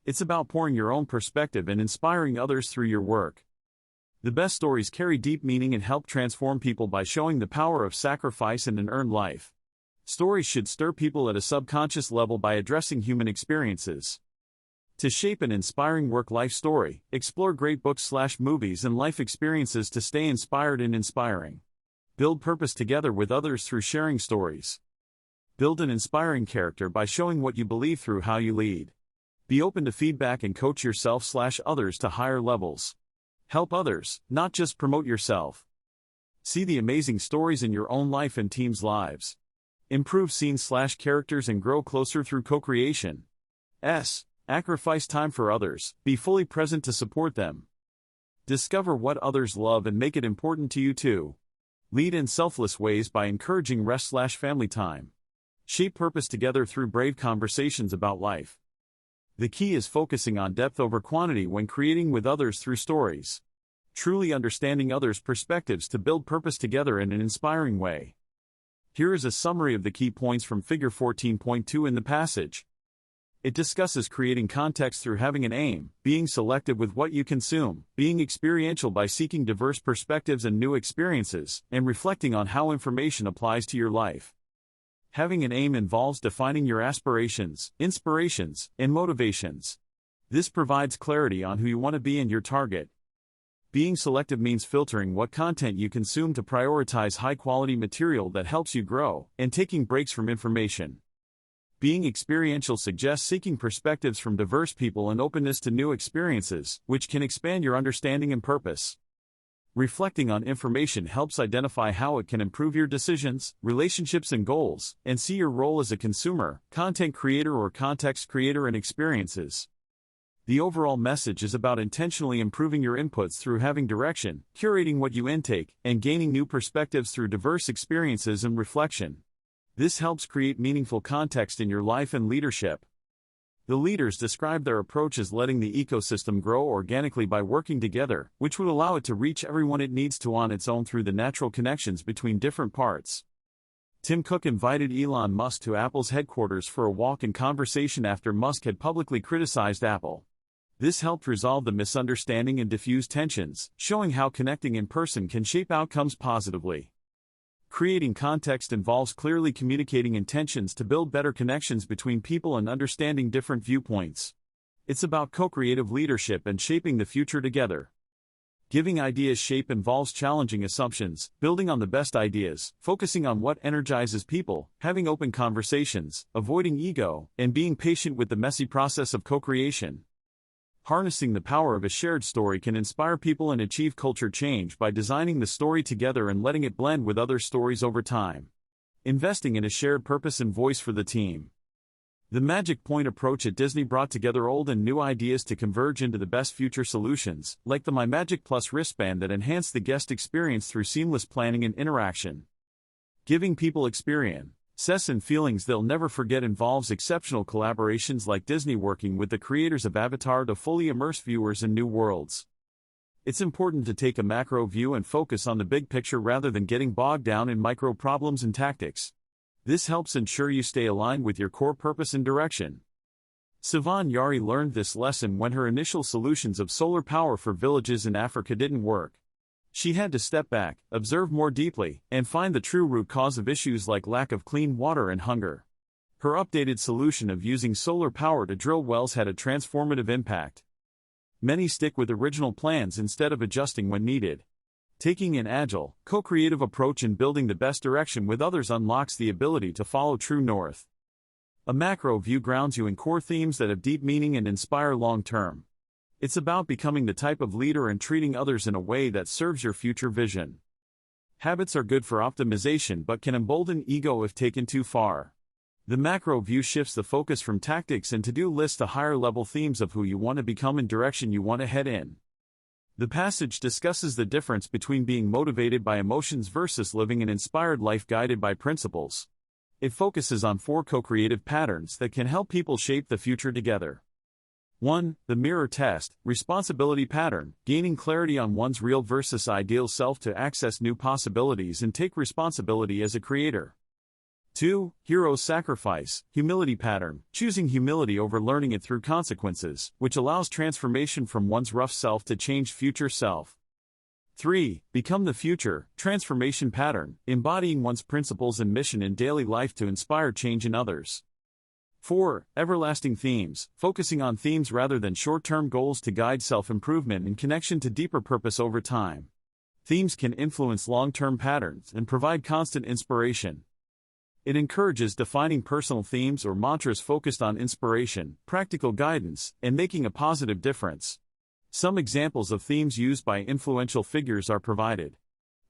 It's about pouring your own perspective and inspiring others through your work. The best stories carry deep meaning and help transform people by showing the power of sacrifice and an earned life. Stories should stir people at a subconscious level by addressing human experiences. To shape an inspiring work-life story, explore great books/movies and life experiences to stay inspired and inspiring. Build purpose together with others through sharing stories. Build an inspiring character by showing what you believe through how you lead. Be open to feedback and coach yourself/others to higher levels. Help others, not just promote yourself. See the amazing stories in your own life and teams' lives. Improve scenes/characters and grow closer through co-creation. Sacrifice time for others, be fully present to support them. Discover what others love and make it important to you too. Lead in selfless ways by encouraging rest/family time. Shape purpose together through brave conversations about life. The key is focusing on depth over quantity when creating with others through stories. Truly understanding others' perspectives to build purpose together in an inspiring way. Here is a summary of the key points from Figure 14.2 in the passage. It discusses creating context through having an aim, being selective with what you consume, being experiential by seeking diverse perspectives and new experiences, and reflecting on how information applies to your life. Having an aim involves defining your aspirations, inspirations, and motivations. This provides clarity on who you want to be and your target. Being selective means filtering what content you consume to prioritize high-quality material that helps you grow, and taking breaks from information. Being experiential suggests seeking perspectives from diverse people and openness to new experiences, which can expand your understanding and purpose. Reflecting on information helps identify how it can improve your decisions, relationships, and goals, and see your role as a consumer, content creator, or context creator in experiences. The overall message is about intentionally improving your inputs through having direction, curating what you intake, and gaining new perspectives through diverse experiences and reflection. This helps create meaningful context in your life and leadership. The leaders describe their approach as letting the ecosystem grow organically by working together, which would allow it to reach everyone it needs to on its own through the natural connections between different parts. Tim Cook invited Elon Musk to Apple's headquarters for a walk and conversation after Musk had publicly criticized Apple. This helped resolve the misunderstanding and diffuse tensions, showing how connecting in person can shape outcomes positively. Creating context involves clearly communicating intentions to build better connections between people and understanding different viewpoints. It's about co-creative leadership and shaping the future together. Giving ideas shape involves challenging assumptions, building on the best ideas, focusing on what energizes people, having open conversations, avoiding ego, and being patient with the messy process of co-creation. Harnessing the power of a shared story can inspire people and achieve culture change by designing the story together and letting it blend with other stories over time. Investing in a shared purpose and voice for the team. The Magic Point approach at Disney brought together old and new ideas to converge into the best future solutions, like the My Magic Plus wristband that enhanced the guest experience through seamless planning and interaction. Giving people experience and feelings they'll never forget involves exceptional collaborations like Disney working with the creators of Avatar to fully immerse viewers in new worlds. It's important to take a macro view and focus on the big picture rather than getting bogged down in micro problems and tactics. This helps ensure you stay aligned with your core purpose and direction. Sivan Yari learned this lesson when her initial solutions of solar power for villages in Africa didn't work. She had to step back, observe more deeply, and find the true root cause of issues like lack of clean water and hunger. Her updated solution of using solar power to drill wells had a transformative impact. Many stick with original plans instead of adjusting when needed. Taking an agile, co-creative approach and building the best direction with others unlocks the ability to follow true north. A macro view grounds you in core themes that have deep meaning and inspire long-term. It's about becoming the type of leader and treating others in a way that serves your future vision. Habits are good for optimization but can embolden ego if taken too far. The macro view shifts the focus from tactics and to-do lists to higher-level themes of who you want to become and direction you want to head in. The passage discusses the difference between being motivated by emotions versus living an inspired life guided by principles. It focuses on 4 co-creative patterns that can help people shape the future together. 1. The mirror test, responsibility pattern, gaining clarity on one's real versus ideal self to access new possibilities and take responsibility as a creator. 2. Hero sacrifice, humility pattern, choosing humility over learning it through consequences, which allows transformation from one's rough self to change future self. 3. Become the future, transformation pattern, embodying one's principles and mission in daily life to inspire change in others. 4. Everlasting themes, focusing on themes rather than short-term goals to guide self-improvement in connection to deeper purpose over time. Themes can influence long-term patterns and provide constant inspiration. It encourages defining personal themes or mantras focused on inspiration, practical guidance, and making a positive difference. Some examples of themes used by influential figures are provided.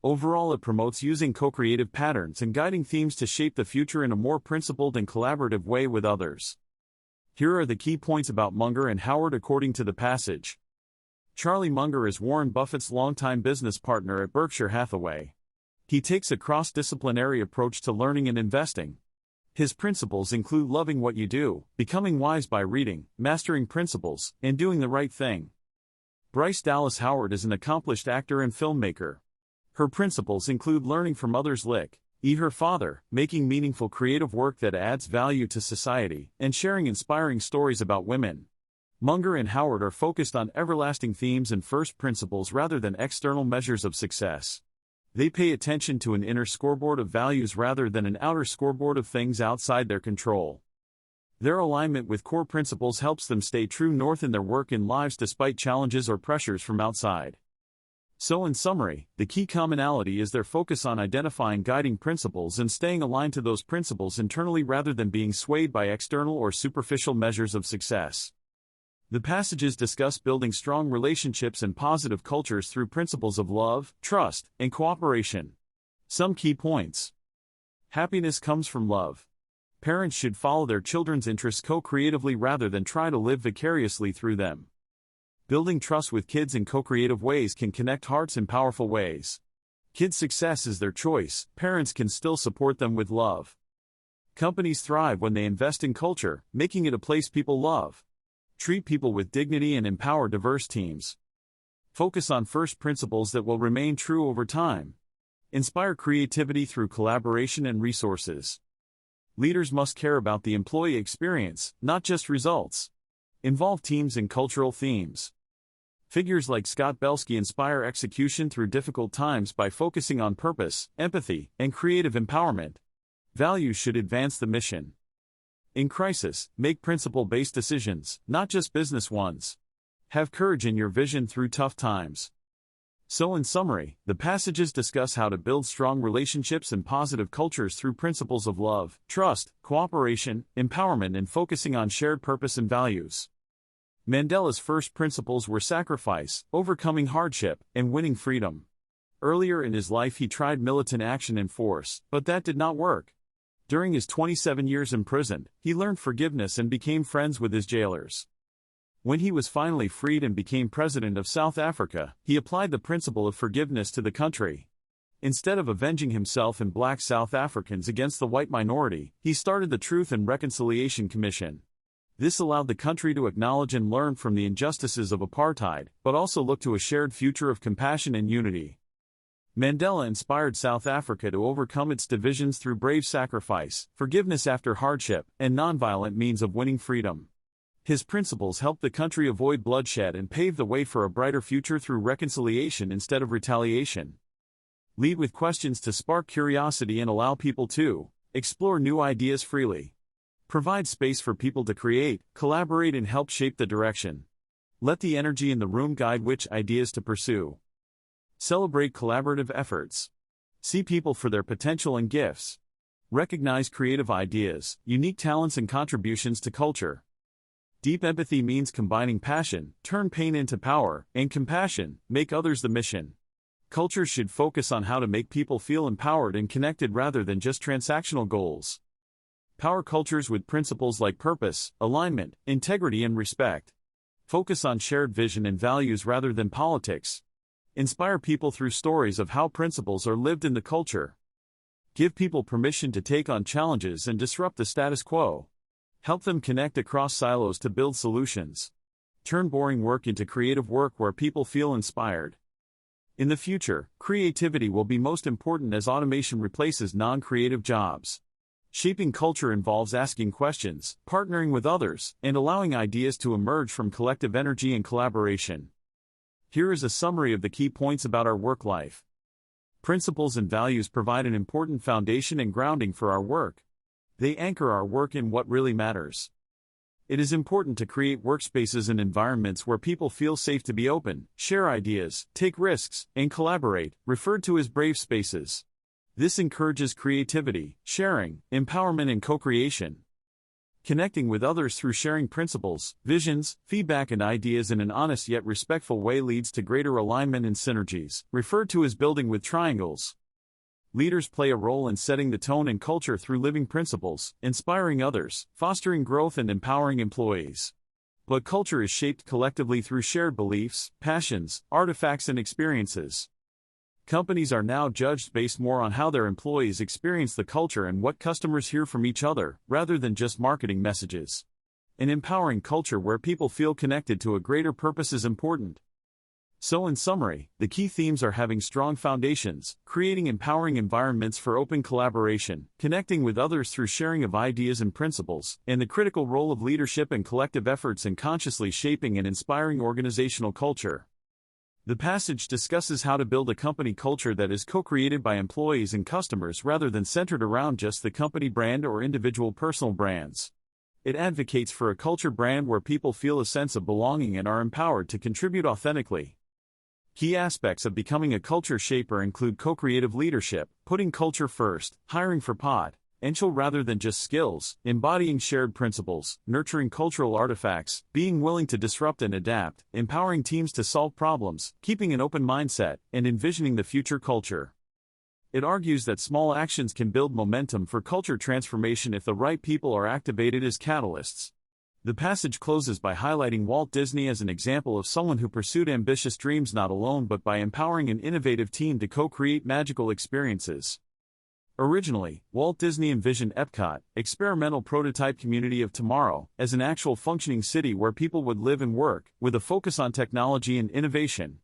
Overall, it promotes using co-creative patterns and guiding themes to shape the future in a more principled and collaborative way with others. Here are the key points about Munger and Howard according to the passage. Charlie Munger is Warren Buffett's longtime business partner at Berkshire Hathaway. He takes a cross-disciplinary approach to learning and investing. His principles include loving what you do, becoming wise by reading, mastering principles, and doing the right thing. Bryce Dallas Howard is an accomplished actor and filmmaker. Her principles include learning from others like her father, making meaningful creative work that adds value to society, and sharing inspiring stories about women. Munger and Howard are focused on everlasting themes and first principles rather than external measures of success. They pay attention to an inner scoreboard of values rather than an outer scoreboard of things outside their control. Their alignment with core principles helps them stay true north in their work and lives despite challenges or pressures from outside. So in summary, the key commonality is their focus on identifying guiding principles and staying aligned to those principles internally rather than being swayed by external or superficial measures of success. The passages discuss building strong relationships and positive cultures through principles of love, trust, and cooperation. Some key points. Happiness comes from love. Parents should follow their children's interests co-creatively rather than try to live vicariously through them. Building trust with kids in co-creative ways can connect hearts in powerful ways. Kids' success is their choice, parents can still support them with love. Companies thrive when they invest in culture, making it a place people love. Treat people with dignity and empower diverse teams. Focus on first principles that will remain true over time. Inspire creativity through collaboration and resources. Leaders must care about the employee experience, not just results. Involve teams in cultural themes. Figures like Scott Belsky inspire execution through difficult times by focusing on purpose, empathy, and creative empowerment. Values should advance the mission. In crisis, make principle-based decisions, not just business ones. Have courage in your vision through tough times. So in summary, the passages discuss how to build strong relationships and positive cultures through principles of love, trust, cooperation, empowerment, and focusing on shared purpose and values. Mandela's first principles were sacrifice, overcoming hardship, and winning freedom. Earlier in his life he tried militant action and force, but that did not work. During his 27 years imprisoned, he learned forgiveness and became friends with his jailers. When he was finally freed and became president of South Africa, he applied the principle of forgiveness to the country. Instead of avenging himself and black South Africans against the white minority, he started the Truth and Reconciliation Commission. This allowed the country to acknowledge and learn from the injustices of apartheid, but also look to a shared future of compassion and unity. Mandela inspired South Africa to overcome its divisions through brave sacrifice, forgiveness after hardship, and nonviolent means of winning freedom. His principles helped the country avoid bloodshed and pave the way for a brighter future through reconciliation instead of retaliation. Lead with questions to spark curiosity and allow people to explore new ideas freely. Provide space for people to create, collaborate, and help shape the direction. Let the energy in the room guide which ideas to pursue. Celebrate collaborative efforts. See people for their potential and gifts. Recognize creative ideas, unique talents, and contributions to culture. Deep empathy means combining passion, turn pain into power, and compassion, make others the mission. Culture should focus on how to make people feel empowered and connected rather than just transactional goals. Power cultures with principles like purpose, alignment, integrity, and respect. Focus on shared vision and values rather than politics. Inspire people through stories of how principles are lived in the culture. Give people permission to take on challenges and disrupt the status quo. Help them connect across silos to build solutions. Turn boring work into creative work where people feel inspired. In the future, creativity will be most important as automation replaces non-creative jobs. Shaping culture involves asking questions, partnering with others, and allowing ideas to emerge from collective energy and collaboration. Here is a summary of the key points about our work life. Principles and values provide an important foundation and grounding for our work. They anchor our work in what really matters. It is important to create workspaces and environments where people feel safe to be open, share ideas, take risks, and collaborate, referred to as brave spaces. This encourages creativity, sharing, empowerment, and co-creation. Connecting with others through sharing principles, visions, feedback, and ideas in an honest yet respectful way leads to greater alignment and synergies, referred to as building with triangles. Leaders play a role in setting the tone and culture through living principles, inspiring others, fostering growth, and empowering employees. But culture is shaped collectively through shared beliefs, passions, artifacts, and experiences. Companies are now judged based more on how their employees experience the culture and what customers hear from each other, rather than just marketing messages. An empowering culture where people feel connected to a greater purpose is important. So in summary, the key themes are having strong foundations, creating empowering environments for open collaboration, connecting with others through sharing of ideas and principles, and the critical role of leadership and collective efforts in consciously shaping and inspiring organizational culture. The passage discusses how to build a company culture that is co-created by employees and customers rather than centered around just the company brand or individual personal brands. It advocates for a culture brand where people feel a sense of belonging and are empowered to contribute authentically. Key aspects of becoming a culture shaper include co-creative leadership, putting culture first, hiring for pod, essential rather than just skills, embodying shared principles, nurturing cultural artifacts, being willing to disrupt and adapt, empowering teams to solve problems, keeping an open mindset, and envisioning the future culture. It argues that small actions can build momentum for culture transformation if the right people are activated as catalysts. The passage closes by highlighting Walt Disney as an example of someone who pursued ambitious dreams not alone but by empowering an innovative team to co-create magical experiences. Originally, Walt Disney envisioned Epcot, experimental prototype community of tomorrow, as an actual functioning city where people would live and work, with a focus on technology and innovation.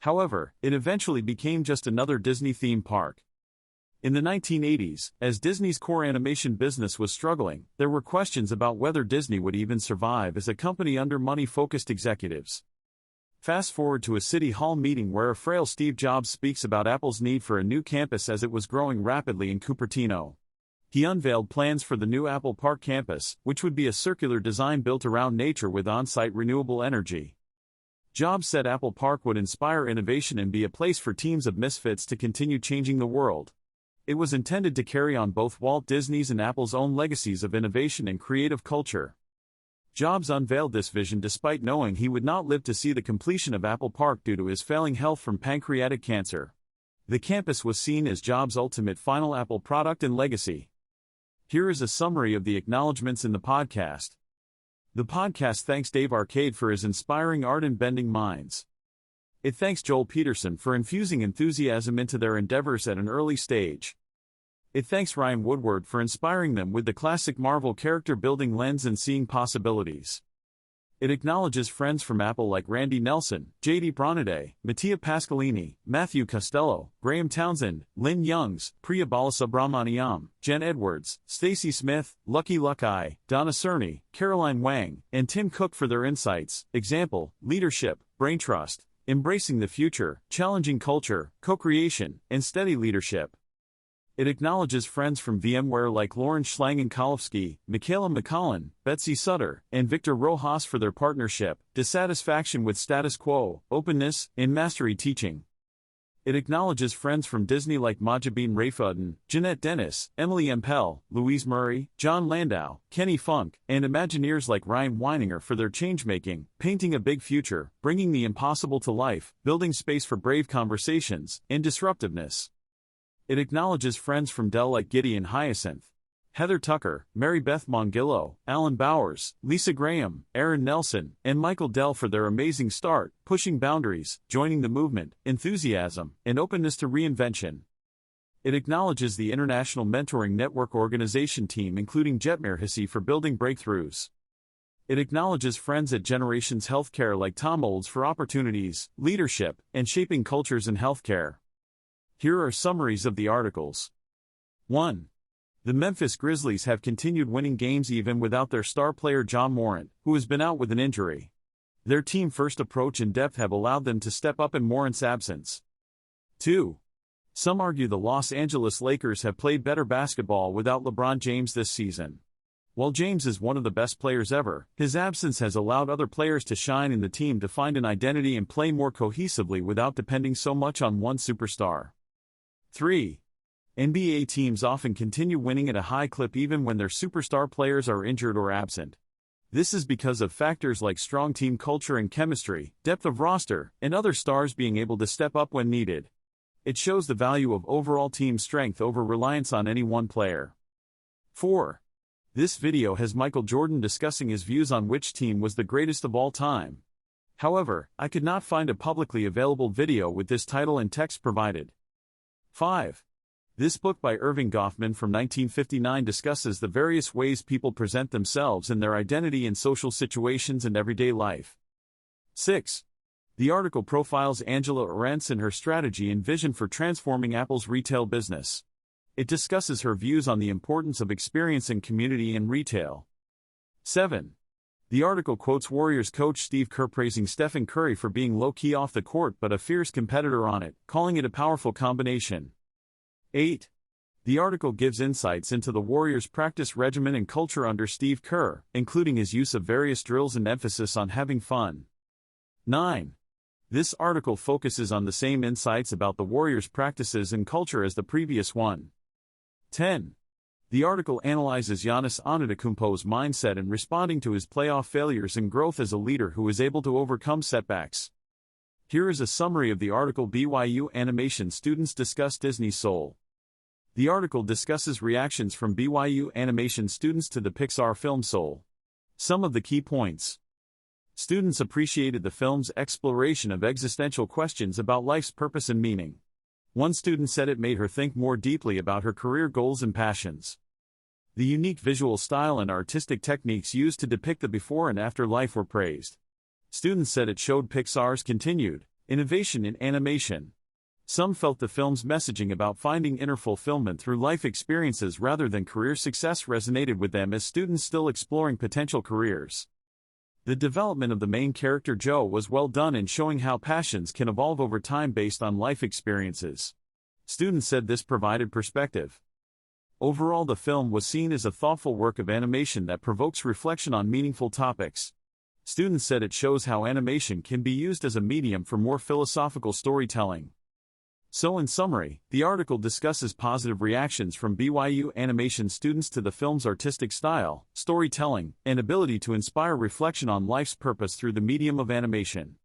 However, it eventually became just another Disney theme park. In the 1980s, as Disney's core animation business was struggling, there were questions about whether Disney would even survive as a company under money-focused executives. Fast forward to a City Hall meeting where a frail Steve Jobs speaks about Apple's need for a new campus as it was growing rapidly in Cupertino. He unveiled plans for the new Apple Park campus, which would be a circular design built around nature with on-site renewable energy. Jobs said Apple Park would inspire innovation and be a place for teams of misfits to continue changing the world. It was intended to carry on both Walt Disney's and Apple's own legacies of innovation and creative culture. Jobs unveiled this vision despite knowing he would not live to see the completion of Apple Park due to his failing health from pancreatic cancer. The campus was seen as Jobs' ultimate final Apple product and legacy. Here is a summary of the acknowledgments in the podcast. The podcast thanks Dave Arcade for his inspiring art and bending minds. It thanks Joel Peterson for infusing enthusiasm into their endeavors at an early stage. It thanks Ryan Woodward for inspiring them with the classic Marvel character-building lens and seeing possibilities. It acknowledges friends from Apple like Randy Nelson, J.D. Broniday, Mattia Pasqualini, Matthew Costello, Graham Townsend, Lynn Youngs, Priya Balasubramaniam, Jen Edwards, Stacy Smith, Lucky Luckeye, Donna Cerny, Caroline Wang, and Tim Cook for their insights, example, leadership, brain trust, embracing the future, challenging culture, co-creation, and steady leadership. It acknowledges friends from VMware like Lauren Schlangen-Kalofsky, Michaela McCollin, Betsy Sutter, and Victor Rojas for their partnership, dissatisfaction with status quo, openness, and mastery teaching. It acknowledges friends from Disney like Majabine Rayfudden, Jeanette Dennis, Emily Empel, Louise Murray, John Landau, Kenny Funk, and Imagineers like Ryan Weininger for their change-making, painting a big future, bringing the impossible to life, building space for brave conversations, and disruptiveness. It acknowledges friends from Dell like Gideon Hyacinth, Heather Tucker, Mary Beth Mongillo, Alan Bowers, Lisa Graham, Aaron Nelson, and Michael Dell for their amazing start, pushing boundaries, joining the movement, enthusiasm, and openness to reinvention. It acknowledges the International Mentoring Network organization team including Jetmir Hissi for building breakthroughs. It acknowledges friends at Generations Healthcare like Tom Olds for opportunities, leadership, and shaping cultures in healthcare. Here are summaries of the articles. 1. The Memphis Grizzlies have continued winning games even without their star player John Morant, who has been out with an injury. Their team-first approach and depth have allowed them to step up in Morant's absence. 2. Some argue the Los Angeles Lakers have played better basketball without LeBron James this season. While James is one of the best players ever, his absence has allowed other players to shine in the team to find an identity and play more cohesively without depending so much on one superstar. 3. NBA teams often continue winning at a high clip even when their superstar players are injured or absent. This is because of factors like strong team culture and chemistry, depth of roster, and other stars being able to step up when needed. It shows the value of overall team strength over reliance on any one player. 4. This video has Michael Jordan discussing his views on which team was the greatest of all time. However, I could not find a publicly available video with this title and text provided. 5. This book by Irving Goffman from 1959 discusses the various ways people present themselves and their identity in social situations and everyday life. 6. The article profiles Angela Arendts and her strategy and vision for transforming Apple's retail business. It discusses her views on the importance of experience and community in retail. 7. The article quotes Warriors coach Steve Kerr praising Stephen Curry for being low-key off the court but a fierce competitor on it, calling it a powerful combination. 8. The article gives insights into the Warriors' practice regimen and culture under Steve Kerr, including his use of various drills and emphasis on having fun. 9. This article focuses on the same insights about the Warriors' practices and culture as the previous one. 10. The article analyzes Giannis Antetokounmpo's mindset in responding to his playoff failures and growth as a leader who is able to overcome setbacks. Here is a summary of the article. BYU animation students discuss Disney's Soul. The article discusses reactions from BYU animation students to the Pixar film Soul. Some of the key points. Students appreciated the film's exploration of existential questions about life's purpose and meaning. One student said it made her think more deeply about her career goals and passions. The unique visual style and artistic techniques used to depict the before and after life were praised. Students said it showed Pixar's continued innovation in animation. Some felt the film's messaging about finding inner fulfillment through life experiences rather than career success resonated with them as students still exploring potential careers. The development of the main character Joe was well done in showing how passions can evolve over time based on life experiences. Students said this provided perspective. Overall, the film was seen as a thoughtful work of animation that provokes reflection on meaningful topics. Students said it shows how animation can be used as a medium for more philosophical storytelling. So in summary, the article discusses positive reactions from BYU animation students to the film's artistic style, storytelling, and ability to inspire reflection on life's purpose through the medium of animation.